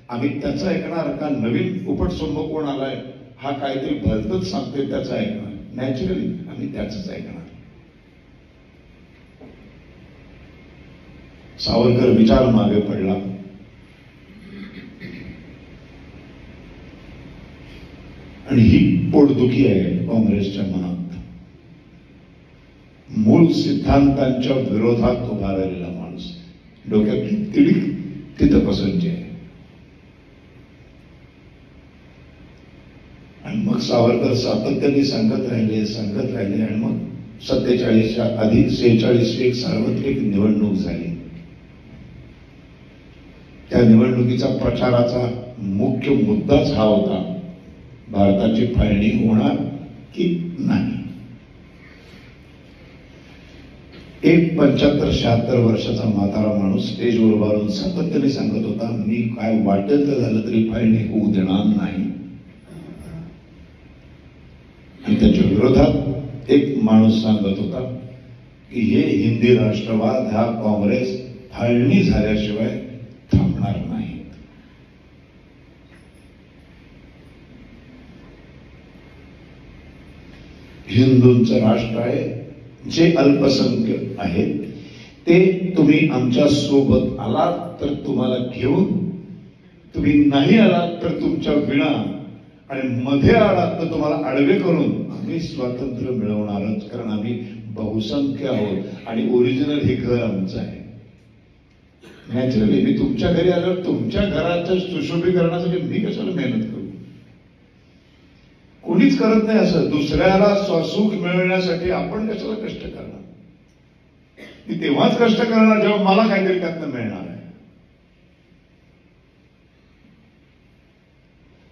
आम्ही त्याचं ऐकणार का नवीन उपटसंभ कोण आलाय हा काहीतरी भलतच सांगतोय त्याचं ऐकणार? नॅचरली आम्ही त्याच ऐकणार. सावरकर विचार मागे पडला. आणि ही पोटदुखी आहे काँग्रेसच्या मनात. मूळ सिद्धांतांच्या विरोधात उभा राहिलेला माणूस, डोक्यातली तिडीक तिथं पसंती आहे. आणि मग सावरकर सातत्याने सांगत राहिले आणि मग 47च्या आधी 46 एक सार्वत्रिक निवडणूक झाली. त्या निवडणुकीचा प्रचाराचा मुख्य मुद्दाच हा होता, भारताची फाळणी होणार की नाही. एक 75-76 वर्षाचा म्हातारा माणूस स्टेजवर उभारून सातत्याने सांगत होता, मी काय वाटेल तर झालं तरी फाळणी होऊ देणार नाही. आणि त्याच्या विरोधात एक माणूस सांगत होता की हे हिंदी राष्ट्रवाद हा काँग्रेस फाळणी झाल्याशिवाय थांबणार नाही. हिंदूंचं राष्ट्र आहे, जे अल्पसंख्याक आहेत ते तुम्ही आमच्या सोबत आलात तर तुम्हाला घेऊन, तुम्ही नाही आलात तर तुमच्या विना, आणि मध्ये आलात तर तुम्हाला आडवे करून आम्ही स्वातंत्र्य मिळवणारच, कारण आम्ही बहुसंख्य आहोत आणि ओरिजिनल हे घर आमचं आहे. नॅचरली मी तुमच्या घरी आल्यावर तुमच्या घराच्या सुशोभीकरणासाठी मी कशाला मेहनत करू? कोणीच करत नाही असं. दुसऱ्याला सुख मिळवण्यासाठी आपण कशाला कष्ट करणार? मी तेव्हाच कष्ट करणार जेव्हा मला काहीतरी त्यातनं मिळणार आहे.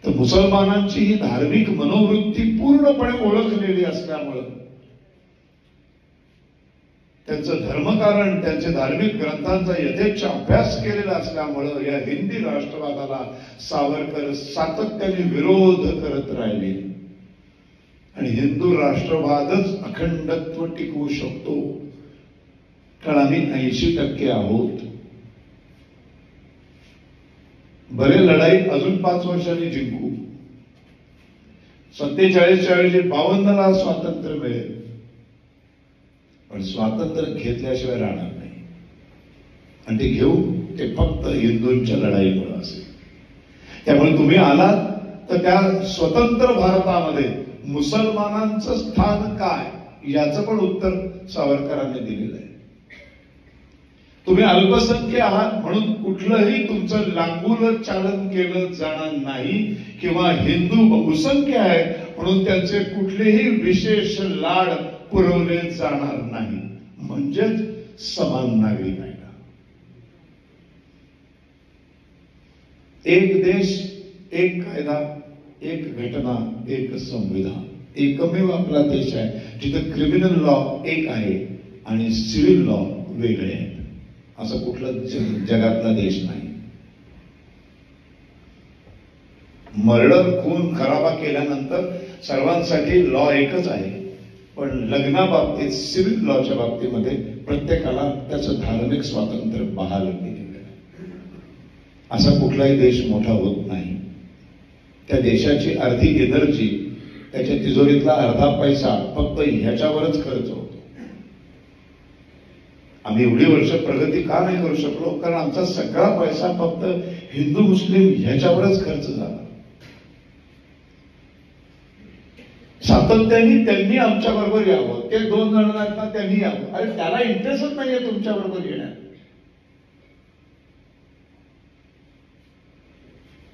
तर मुसलमानांची ही धार्मिक मनोवृत्ती पूर्णपणे ओळखलेली असल्यामुळं त्यांचं धर्मकारण, त्यांचे धार्मिक ग्रंथांचा यथेच्छ अभ्यास केलेला असल्यामुळं या हिंदी राष्ट्रवादाला सावरकर सातत्याने विरोध करत राहिले आणि हिंदू राष्ट्रवादच अखंडत्व टिकवू शकतो, कारण आम्ही 80% आहोत. बरे लढाई अजून 5 वर्षांनी जिंकू. 47च्या ऐवजी 52ला स्वातंत्र्य मिळेल, पण स्वातंत्र्य घेतल्याशिवाय राहणार नाही. आणि ते घेऊ ते फक्त हिंदूंच्या लढाईमुळे असेल. त्यामुळे तुम्ही आलात तर त्या स्वतंत्र भारतामध्ये मुसलमानांचं स्थान काय याचं पण उत्तर सावरकरांनी दिलेलं आहे. तुम्ही अल्पसंख्य आहात म्हणून कुठलंही तुमचं लांगुल चालन केलं जाणार नाही, किंवा हिंदू बहुसंख्य आहे म्हणून त्यांचे कुठलेही विशेष लाड पुरवले जाणार नाही. म्हणजेच समान नागरिक आहे. एक देश, एक कायदा, एक घटना, एक संविधान. एकमेव आपला देश आहे जिथं क्रिमिनल लॉ एक आहे आणि सिव्हिल लॉ वेगळे आहेत. असं कुठला जगातला देश नाही. मर्डर, खून खराबा केल्यानंतर सर्वांसाठी लॉ एकच आहे, पण लग्नाबाबतीत सिव्हिल लॉच्या बाबतीमध्ये प्रत्येकाला त्याचं धार्मिक स्वातंत्र्य बहाल केलेलं आहे. असा कुठलाही देश मोठा होत नाही. त्या देशाची अर्धी एनर्जी, त्याच्या तिजोरीतला अर्धा पैसा फक्त ह्याच्यावरच खर्च होतो. आम्ही एवढी वर्ष प्रगती का नाही करू शकलो? कारण आमचा सगळा पैसा फक्त हिंदू मुस्लिम ह्याच्यावरच खर्च झाला. सातत्याने त्यांनी आमच्या बरोबर यावं, ते 2 जण आहेत ना त्यांनी यावं. अरे त्याला इंटरेस्टच नाहीये तुमच्या बरोबर येण्यात.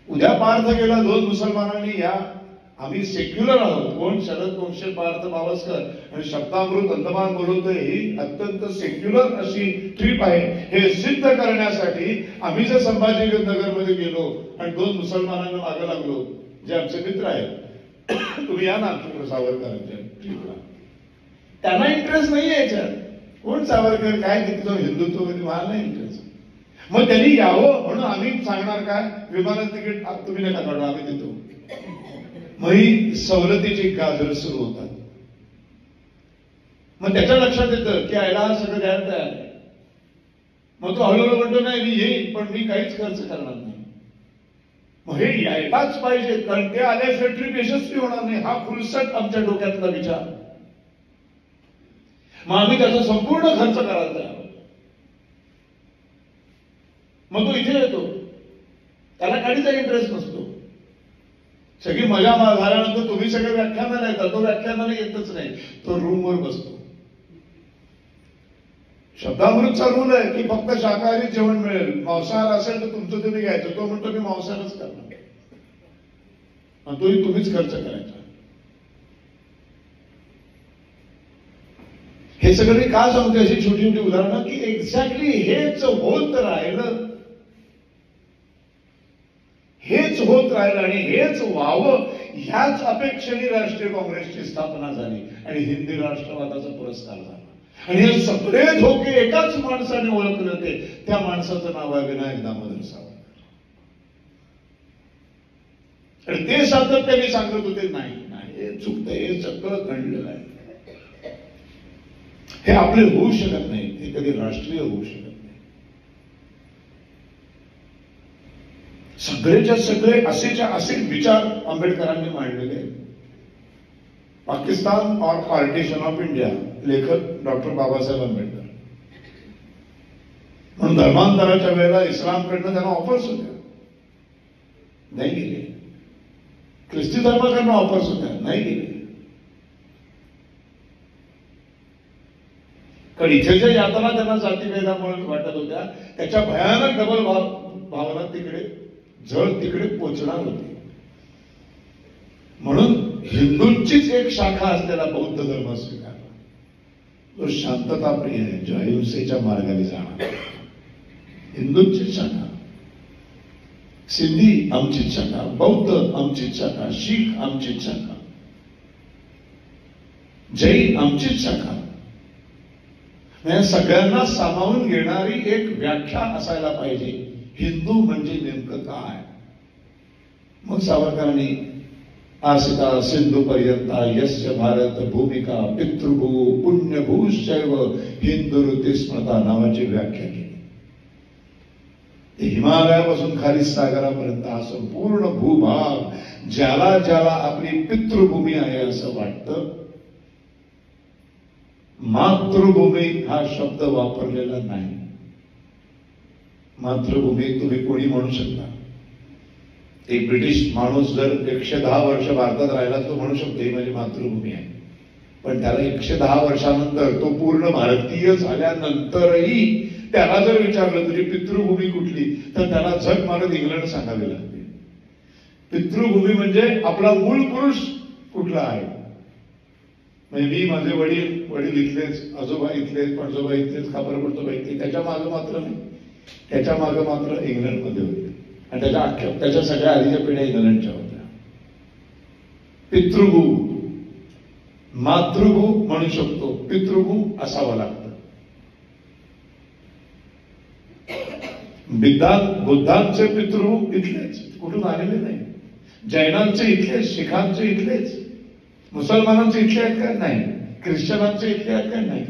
उद्या पार्थ गेला 2 मुसलमानांनी या, आम्ही सेक्युलर आहोत. कोण शरद कोणशे, पार्थ बावस्कर आणि शब्दामृत अंदमान बोलवतोय, ही अत्यंत सेक्युलर अशी ट्रिप आहे. हे सिद्ध करण्यासाठी आम्ही जर संभाजीनगरमध्ये गेलो आणि 2 मुसलमानांना मागे लागलो, जे आमचे मित्र आहेत, तुम्ही या ना आमच्याकडे सावरकरांच्या ट्रिपला, त्यांना इंटरेस्ट नाहीये याच्यात. कोण सावरकर काय तिथं हिंदुत्व कधी मला नाही इंटरेस्ट. मग त्यांनी यावं म्हणून आम्ही सांगणार काय, विमानात तिकीट तुम्ही नका काढू, आम्ही देतो. मग ही सवलतीची गाजर सुरू होतात. मग त्याच्या लक्षात येतं की याला सगळं द्यायला तयार आहे. मग तो हळूहळू म्हणतो नाही मी येईन, पण मी काहीच खर्च करणार नाही. मग हे यायलाच पाहिजे, कारण ते आल्याशिवाय ट्रिप यशस्वी होणार नाही, हा फुलसट आमच्या डोक्यातला विचार. मग आम्ही त्याचा संपूर्ण खर्च करायला तयार. मग तो इथे येतो, त्याला काहीचा इंटरेस्ट नसतो. सगळी मजा झाल्यानंतर तुम्ही सगळे व्याख्यानाला येतात, तो व्याख्यानाला येतच नाही, तो रूमवर बसतो. शब्दामृतचा रूल आहे की फक्त शाकाहारी जेवण मिळेल, मांसाहार असेल तर तुमचं तुम्ही घ्यायचं. तो म्हणतो मी मांसाहारच करणार, आणि तोही तुम्हीच खर्च करायचा. हे सगळं मी का सांगते, अशी छोटी छोटी उदाहरणं की एक्झॅक्टली हेच होत राहिलं, हेच होत राहिलं आणि हेच व्हावं ह्याच अपेक्षेने राष्ट्रीय काँग्रेसची स्थापना झाली आणि हिंदी राष्ट्रवादाचा पुरस्कार झाला. आणि हे सगळे धोके एकाच माणसाने ओळखले होते. त्या माणसाचं नाव आहे विनायक दामोदर सावरकर. आणि ते सातत्याने सांगत होते नाही नाही हे चुकतंय, हे सगळं घडलेलं आहे, हे आपले होऊ शकत नाही, हे कधी राष्ट्रीय होऊ शकत नाही. सगळेच्या सगळे असेच्या असे विचार आंबेडकरांनी मांडलेले. पाकिस्तान और पार्टीशन ऑफ इंडिया, लेखक डॉक्टर बाबासाहेब आंबेडकर. म्हणून धर्मांतराच्या वेळेला इस्लामकडनं त्यांना ऑफर्स होत्या, नाही गेले. ख्रिस्ती धर्माकडनं ऑफर्स होत्या, नाही गेले. कारण इथे ज्या यातना त्यांना जातीभेदामुळे वाटत होत्या त्याच्या भयानक डबल भावना तिकडे जळ तिकडे पोचणार होती. म्हणून हिंदूंचीच एक शाखा असलेला बौद्ध धर्म स्वीकारला, तो शांतताप्रिय आहे, जो अहिंसेच्या मार्गाने जाणार. हिंदूंचीच शाखा, सिंधी आमचीच शाखा, बौद्ध आमचीच शाखा, शीख आमचीच शाखा, जैन आमचीच शाखा. म्हणजे सगळ्यांना सामावून घेणारी एक व्याख्या असायला पाहिजे. हिंदू म्हणजे नेमकं काय? मग सावरकरांनी आसिता सिंधू पर्यंता यस्य भारत भूमिका पितृभू पुण्यभूश्चैव हिंदुरुती स्मृता नावाची व्याख्या केली. हिमालयापासून खाली सागरापर्यंत हा संपूर्ण भूभाग ज्याला ज्याला आपली पितृभूमी आहे असं वाटतं. मातृभूमी हा शब्द वापरलेला नाही. मातृभूमी तुम्ही कोणी म्हणू शकता. एक ब्रिटिश माणूस जर 110 वर्ष भारतात राहिला तो म्हणू शकतो ही माझी मातृभूमी आहे. पण त्याला 110 वर्षानंतर तो पूर्ण भारतीय झाल्यानंतरही त्याला जर विचारलं तुझी पितृभूमी कुठली तर त्याला झक मारत इंग्लंड सांगावे लागते. पितृभूमी म्हणजे आपला मूळ पुरुष कुठला आहे. म्हणजे मी माझे वडील इथलेच, आजोबा इथलेच, पणजोबा इथलेच, खापरपणजोबा इथले, त्याच्या मागं मात्र नाही. त्याच्या मागं मात्र इंग्लंडमध्ये होते आणि त्याच्या सगळ्या आधीच्या पिढ्या इंग्लंडच्या होत्या. पितृभू मातृभू म्हणू शकतो, पितृभू असावं लागतं. बुद्धांचे पितृभू इथलेच, कुठून आलेले नाही. जैनांचे इथलेच, शिखांचे इथलेच, मुसलमानांचे इथले आहेत का नाही, ख्रिश्चनांचे इथले आहेत का नाही.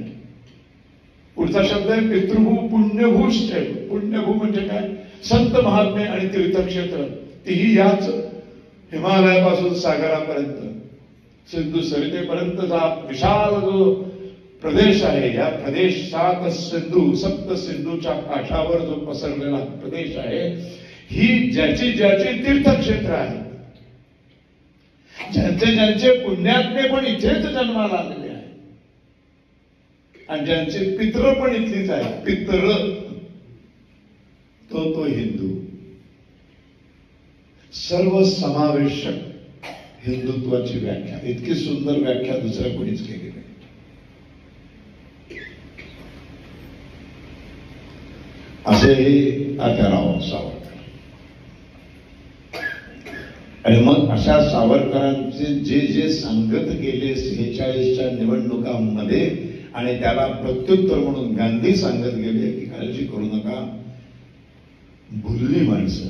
पुढचा शब्द आहे पितृभू पुण्यभूश्च. पुण्यभू म्हणजे काय? संत महात्मे आणि तीर्थक्षेत्र, तीही याच हिमालयापासून सागरापर्यंत सिंधू सरितेपर्यंतचा विशाल जो प्रदेश आहे, या प्रदेशात सिंधू सप्त सिंधूच्या काठावर जो पसरलेला प्रदेश आहे, ही ज्याची ज्याची तीर्थक्षेत्र आहे, ज्यांचे ज्यांचे पुण्यात्मे पण इथेच जन्माला आलेले आहे आणि ज्यांचे पित्र पण इथलीच आहे. पित्र तो हिंदू. सर्वसमावेशक हिंदुत्वाची व्याख्या, इतकी सुंदर व्याख्या दुसऱ्या कोणीच केली नाही. असे हे तात्याराव सावरकर. आणि मग अशा सावरकरांचे जे जे सांगत गेले 46च्या निवडणुकांमध्ये आणि त्याला प्रत्युत्तर म्हणून गांधी सांगत गेले की काळजी करू नका, भुलली माणसं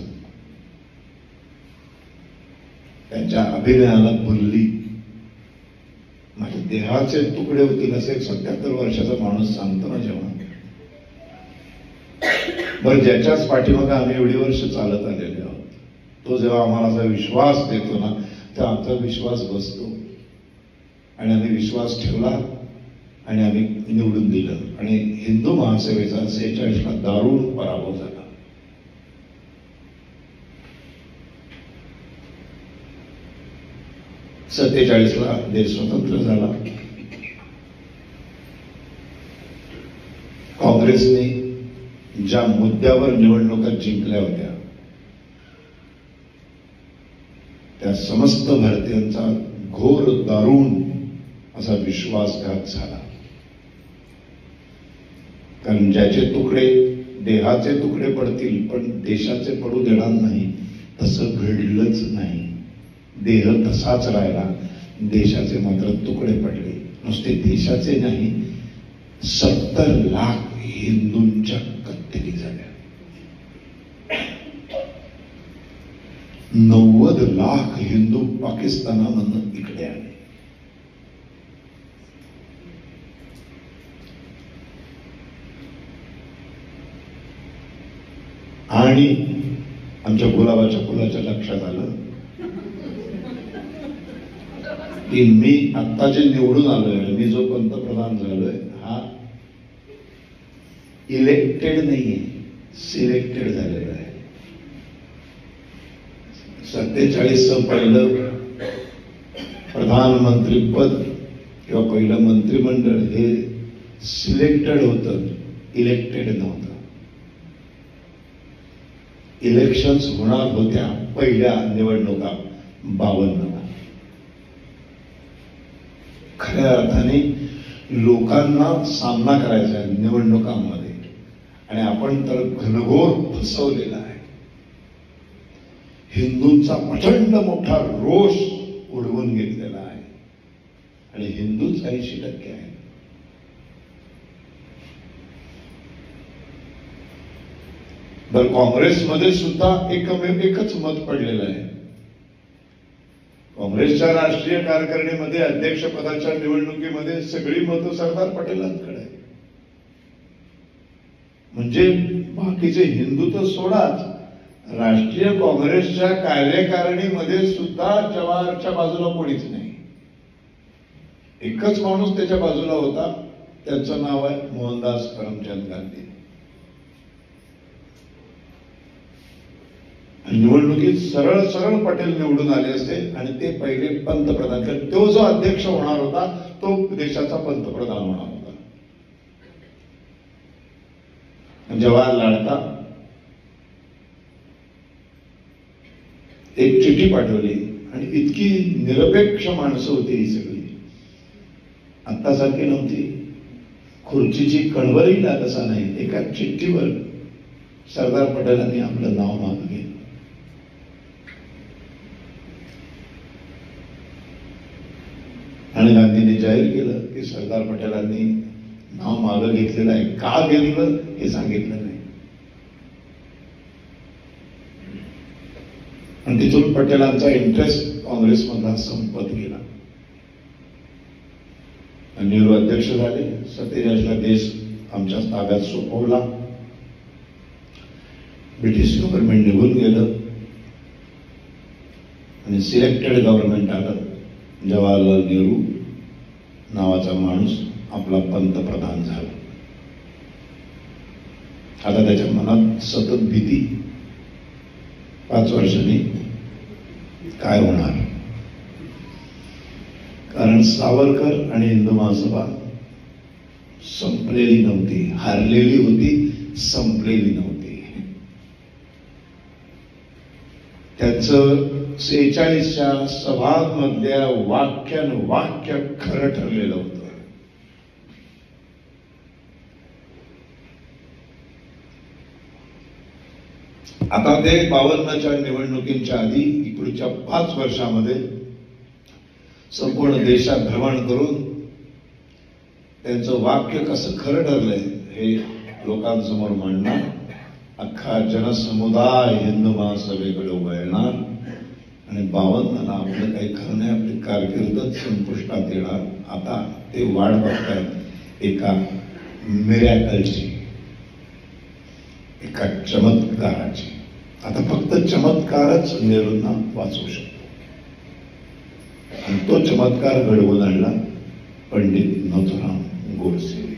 त्यांच्या अभिनयाला भुलली. माझ्या देहाचे तुकडे होतील असे 77 वर्षाचा माणूस सांगतो ना जेव्हा, बरं ज्याच्याच पाठीमागे आम्ही एवढी वर्ष चालत आलेले आहोत, तो जेव्हा आम्हाला असा विश्वास देतो ना तेव्हा आमचा विश्वास बसतो आणि आम्ही विश्वास ठेवला आणि आम्ही निवडून दिलं. आणि हिंदू महासभेचा 46ला दारुण पराभव झाला. ला देश स्वतंत्र झाला. काँग्रेसने ज्या मुद्द्यावर निवडणुका जिंकल्या होत्या त्या समस्त भारतीयांचा घोर दारुण असा विश्वासघात झाला. कारण ज्याचे तुकडे देहाचे तुकडे पडतील पण देशाचे पडू देणार नाही तसं घडलंच नाही. देह तसाच राहिला, देशाचे मात्र तुकडे पडले. नुसते देशाचे नाही, 70 लाख हिंदूंच्या कत्तली झाल्या. 90 लाख हिंदू पाकिस्तानामधून इकडे आले. आणि आमच्या गुलाबाच्या फुलाच्या लक्षात आलं की मी आत्ता जे निवडून आलोय, मी जो पंतप्रधान झालोय हा इलेक्टेड नाहीये, सिलेक्टेड झालेला आहे. 47चं पहिलं प्रधानमंत्री पद किंवा पहिलं मंत्रिमंडळ हे सिलेक्टेड होतं, इलेक्टेड नव्हतं. इलेक्शन्स होणार होत्या पहिल्या निवडणुका 52. खऱ्या अर्थाने लोकांना सामना करायचा आहे निवडणुकांमध्ये आणि आपण तर घनघोर फसवलेला आहे. हिंदूंचा प्रचंड मोठा रोष उडवून घेतलेला आहे आणि हिंदूच 80% आहे. बर काँग्रेसमध्ये सुद्धा एकच मत पडलेलं आहे. काँग्रेसच्या राष्ट्रीय कार्यकारिणीमध्ये अध्यक्षपदाच्या निवडणुकीमध्ये सगळी मतं सरदार पटेलांकडे आहे. म्हणजे बाकीचे हिंदू तर सोडाच, राष्ट्रीय काँग्रेसच्या कार्यकारिणीमध्ये सुद्धा जवाहरच्या बाजूला कोणीच नाही. एकच माणूस त्याच्या बाजूला होता, त्याचं नाव आहे मोहनदास करमचंद गांधी. निवडणुकीत सरळ सरळ पटेल निवडून आले असते आणि ते पहिले पंतप्रधान, तो जो अध्यक्ष होणार होता तो देशाचा पंतप्रधान होणार होता. जवाहर लाडका एक चिठी पाठवली आणि इतकी निरपेक्ष माणसं होती ही सगळी, आत्तासारखी नव्हती. खुर्चीची कणवरही लागसा नाही. एका चिठ्ठीवर सरदार पटेलांनी आपलं नाव मागं घेतलं आणि गांधींनी जाहीर केलं की सरदार पटेलांनी नाव मागं घेतलेलं आहे. का घेतलं हे सांगितलं नाही. आणि तिथून पटेलांचा इंटरेस्ट काँग्रेसमधला संपत गेला. नेहरू अध्यक्ष झाले. 47ला देश आमच्या ताब्यात सोपवला. ब्रिटिश गव्हर्नमेंट निघून गेलं आणि सिलेक्टेड गव्हर्नमेंट आलं. जवाहरलाल नेहरू नावाचा माणूस आपला पंतप्रधान झाला. आता त्याच्या मनात सतत भीती, 5 वर्षांनी काय होणार. कारण सावरकर आणि हिंदू महासभा संपलेली नव्हती, हारलेली होती, संपलेली नव्हती. त्याचं 46च्या सभांमधल्या वाक्य खरं ठरलेलं होतं. आता ते 52च्या निवडणुकींच्या आधी पुढच्या 5 वर्षामध्ये संपूर्ण देशात भ्रमण करून त्यांचं वाक्य कसं खरं ठरलंय हे लोकांसमोर मांडणार. अख्खा जनसमुदाय हिंदू महासभेकडे वळणार आणि 52ला आपलं काही खरं नाही, आपली कारकीर्दच संपुष्टात येणार. आता ते वाट बघतायत एका मिरॅकलची, एका चमत्काराची. आता फक्त चमत्कारच नेहरूंना वाचवू शकतो आणि तो चमत्कार घडवून आणला पंडित नथुराम गोडसे.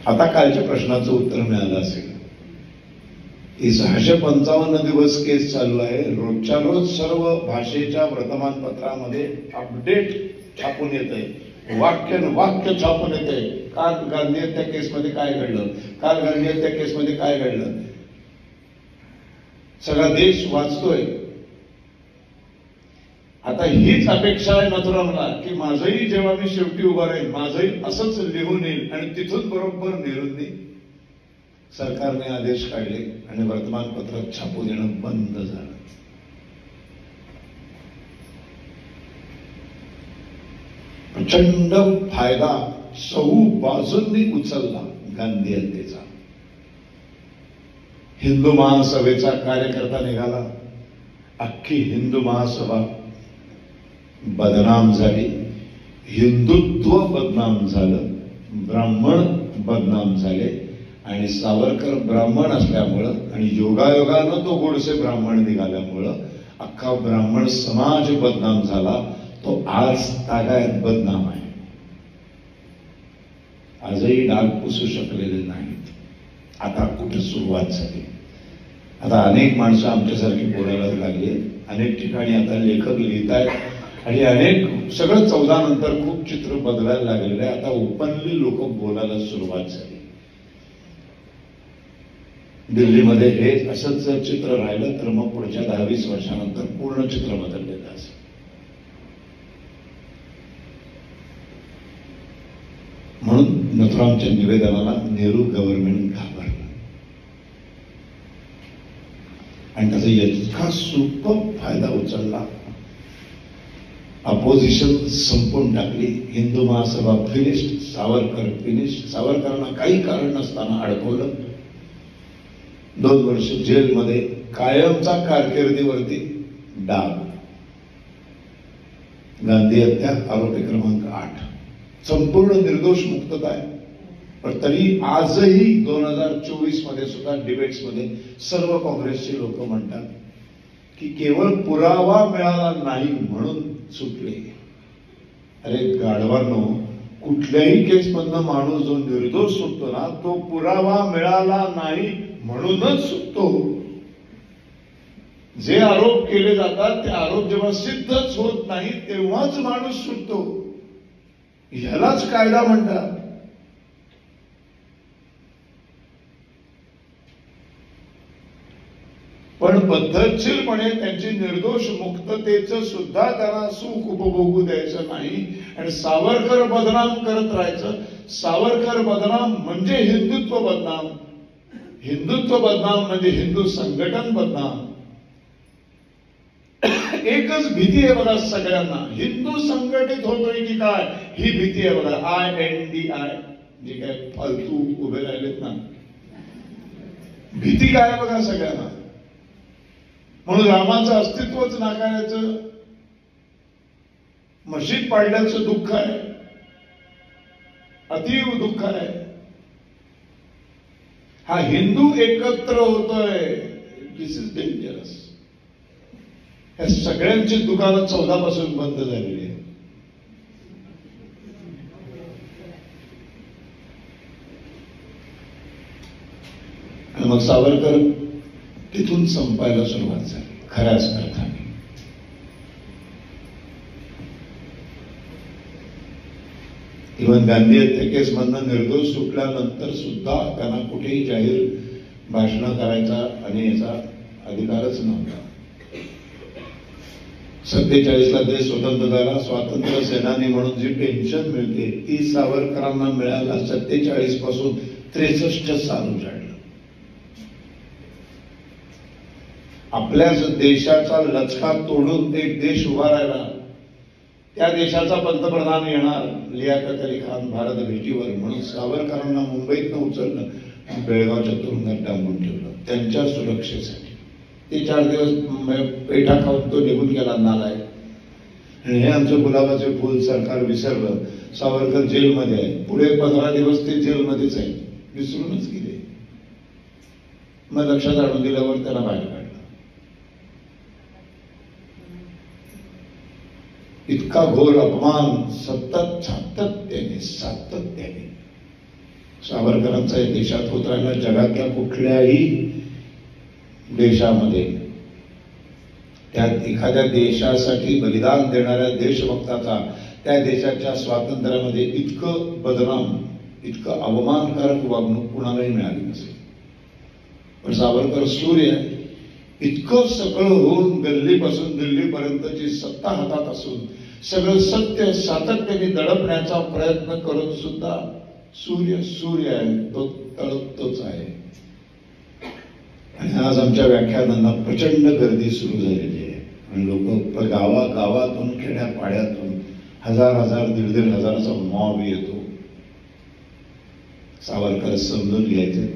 आता कालच्या प्रश्नाचं उत्तर मिळालं असेल की 655 दिवस केस चालू आहे. रोजच्या रोज सर्व भाषेच्या वर्तमानपत्रामध्ये अपडेट छापून येत आहे, वाक्य छापून येत आहे. काल गांधी हत्या केसमध्ये काय घडलं, काल गांधी हत्या केसमध्ये काय घडलं, सगळा देश वाचतोय. आता हीच अपेक्षा आहे नथुरामला की माझंही जेव्हा मी शेवटी उभा राहील माझंही असंच लिहून येईल. आणि तिथून बरोबर नेहरूंनी सरकारने आदेश काढले आणि वर्तमानपत्रात छापू देणं बंद झालं. प्रचंड फायदा सौ बाजूंनी उचलला गांधी हत्येचा. हिंदू महासभेचा कार्यकर्ता निघाला, अख्खी हिंदू महासभा बदनाम झाली, हिंदुत्व बदनाम झालं, ब्राह्मण बदनाम झाले. आणि सावरकर ब्राह्मण असल्यामुळं आणि योगायोगानं तो गोडसे ब्राह्मण निघाल्यामुळं अख्खा ब्राह्मण समाज बदनाम झाला. तो आज तागायत बदनाम आहे. आजही डाग पुसू शकलेले नाहीत. आता कुठे सुरुवात झाली. आता अनेक माणसं आमच्यासारखी बोलायला लागली. अनेक ठिकाणी आता लेखक लिहित आहेत आणि अनेक सगळं 14 नंतर खूप चित्र बदलायला लागलेलं आहे. आता ओपनली लोक बोलायला सुरुवात झाली. दिल्लीमध्ये हे असंच जर चित्र राहिलं तर मग पुढच्या 10-20 वर्षानंतर पूर्ण चित्र बदललेलं असेल. म्हणून नथुरामच्या निवेदनाला नेहरू गव्हर्नमेंट घाबरलं आणि त्याचा इतका सुपर फायदा उचलला अपोजिशन संपून टाकली. Hindu Mahasabha finished, Savarkar finished. सावरकरांना काही कारण नसताना अडकवलं. 2 वर्ष जेलमध्ये, कायमचा कारकिर्दीवरती डाग. गांधी हत्या आरोपी क्रमांक 8, संपूर्ण निर्दोष मुक्तता आहे. पण तरी आजही 2024 मध्ये सुद्धा डिबेट्समध्ये सर्व काँग्रेसचे लोक म्हणतात की केवळ पुरावा मिळाला नाही म्हणून सुटले. अरे गाढवांनो, कुठल्याही केसमधनं माणूस जो निर्दोष सुटतो ना, तो पुरावा मिळाला नाही म्हणूनच सुटतो. जे आरोप केले जातात ते आरोप जेव्हा सिद्धच होत नाही तेव्हाच माणूस सुटतो. ह्यालाच कायदा म्हणतात. पण पद्धतशीरपणे त्यांची निर्दोष मुक्ततेचं सुद्धा त्यांना सुख उपभोगू द्यायचं नाही आणि सावरकर बदनाम करत राहायचं. सावरकर बदनाम म्हणजे हिंदुत्व बदनाम, हिंदुत्व बदनाम म्हणजे हिंदू संघटन बदनाम. एकच भीती आहे बघा सगळ्यांना, हिंदू संघटित होतोय की काय ही भीती आहे बघा. INDI जे काय फालतू उभे राहिलेत ना, भीती काय बघा सगळ्यांना. म्हणून रामाचं अस्तित्वच नाकारायचं, मशीद पाडल्याचं दुःख आहे, अतीव दुःख आहे. हा हिंदू एकत्र होतोय, दिस इज डेंजरस. या सगळ्यांची दुकानं 14 पासून बंद झालेली आहे. आणि मग सावरकर तिथून संपायला सुरुवात झाली खऱ्याच अर्थाने. इव्हन गांधी हत्या केसमधनं निर्दोष सुटल्यानंतर सुद्धा त्यांना कुठेही जाहीर भाषण करायचा आणि याचा अधिकारच नव्हता. 47ला देश स्वतंत्र झाला. स्वातंत्र्य सेनानी म्हणून जी पेन्शन मिळते ती सावरकरांना मिळायला 47 पासून 63 साल उजाडलं. आपल्याच देशाचा लचका तोडून एक देश उभा राहिला. त्या देशाचा पंतप्रधान येणार, लियाकत अली खान भारत भेटीवर, म्हणून सावरकरांना मुंबईतनं उचललं, बेळगावच्या तुरुंगात डांबून ठेवलं त्यांच्या सुरक्षेसाठी. ते 4 दिवस पेठा खाऊन तो निघून गेला नालायक. आणि हे आमचं गुलाबाचे फुल सरकार विसरलं. सावरकर जेलमध्ये आहे, पुढे 15 दिवस ते जेलमध्येच आहे, विसरूनच गेले. मग लक्षात आणून दिल्यावर त्याला बाहेर काढलं. इतका घोर अपमान सातत्याने सावरकरांचा या देशात होत राहिला. जगातल्या कुठल्याही देशामध्ये त्यात एखाद्या देशासाठी बलिदान देणाऱ्या देशभक्ताचा त्या देशाच्या स्वातंत्र्यामध्ये इतकं बदनाम, इतकं अवमानकारक वागणूक कुणालाही मिळाली नसेल. पण सावरकर सूर्य इतकं सगळं होऊन गल्लीपासून दिल्लीपर्यंतची सत्ता हातात असून सगळं सत्य सातत्याने दडपण्याचा प्रयत्न करून सुद्धा सूर्य आहे, तो तळपतोच आहे. आणि आज आमच्या व्याख्यानांना प्रचंड गर्दी सुरू झालेली आहे आणि लोक गावागावातून खेड्यापाड्यातून हजार 1,500 हजाराचा मॉब येतो. सावरकर समजून घ्यायचे,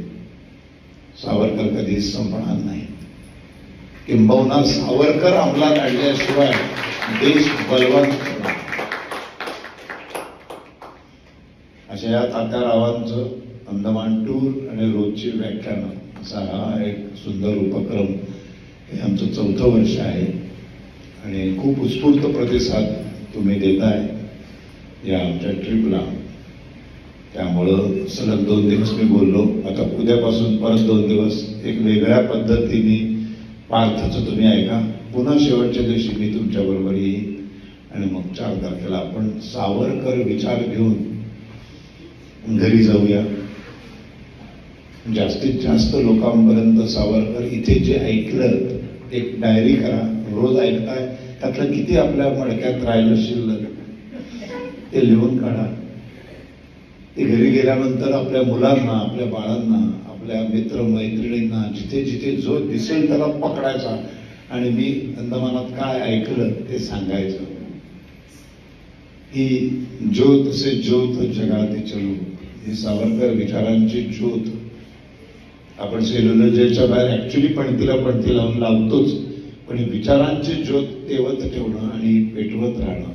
सावरकर कधी संपणार नाही. किंबहुना सावरकर अंमलात आणल्याशिवाय देश बलवान होणार. अशा या तात्यारावांचं अंदमान टूर आणि रोजची व्याख्यानं असा हा एक सुंदर उपक्रम. हे आमचं 4थं वर्ष आहे आणि खूप उत्स्फूर्त प्रतिसाद तुम्ही देताय या आमच्या ट्रिपला. त्यामुळं सलग 2 दिवस मी बोललो. आता उद्यापासून परत 2 दिवस एक वेगळ्या पद्धतीने पार्थचं तुम्ही ऐका. पुन्हा शेवटच्या दिवशी मी तुमच्या बरोबर येईन आणि मग 4 तारखेला आपण सावरकर विचार घेऊन घरी जाऊया. जास्तीत जास्त लोकांपर्यंत सावरकर इथे जे ऐकलं एक डायरी करा. रोज ऐकताय त्यातलं किती आपल्या मडक्यात राहिलं शिल्लक ते लिहून काढा. ते घरी गेल्यानंतर आपल्या मुलांना, आपल्या बाळांना, आपल्या मित्र मैत्रिणींना जिथे जिथे जो दिसेल त्याला पकडायचा आणि मी अंदमानात काय ऐकलं ते सांगायचं. ही ज्योत से ज्योत जगाते चलो, हे सावरकर विचारांची ज्योत आपण सेल्युलोजच्या बाहेर ऍक्च्युली पणतीला पणती लावून लावतोच, पण विचारांची ज्योत तेवत ठेवणं आणि पेटवत राहणं,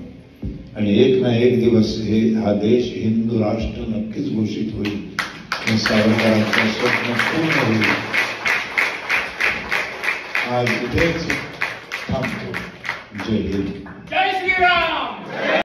आणि एक ना एक दिवस हा देश हिंदू राष्ट्र नक्कीच घोषित होईल, हे सावरकरांचं स्वप्न पूर्ण होईल. आज इथेच थांबतो. जय हिंद. जय श्रीराम.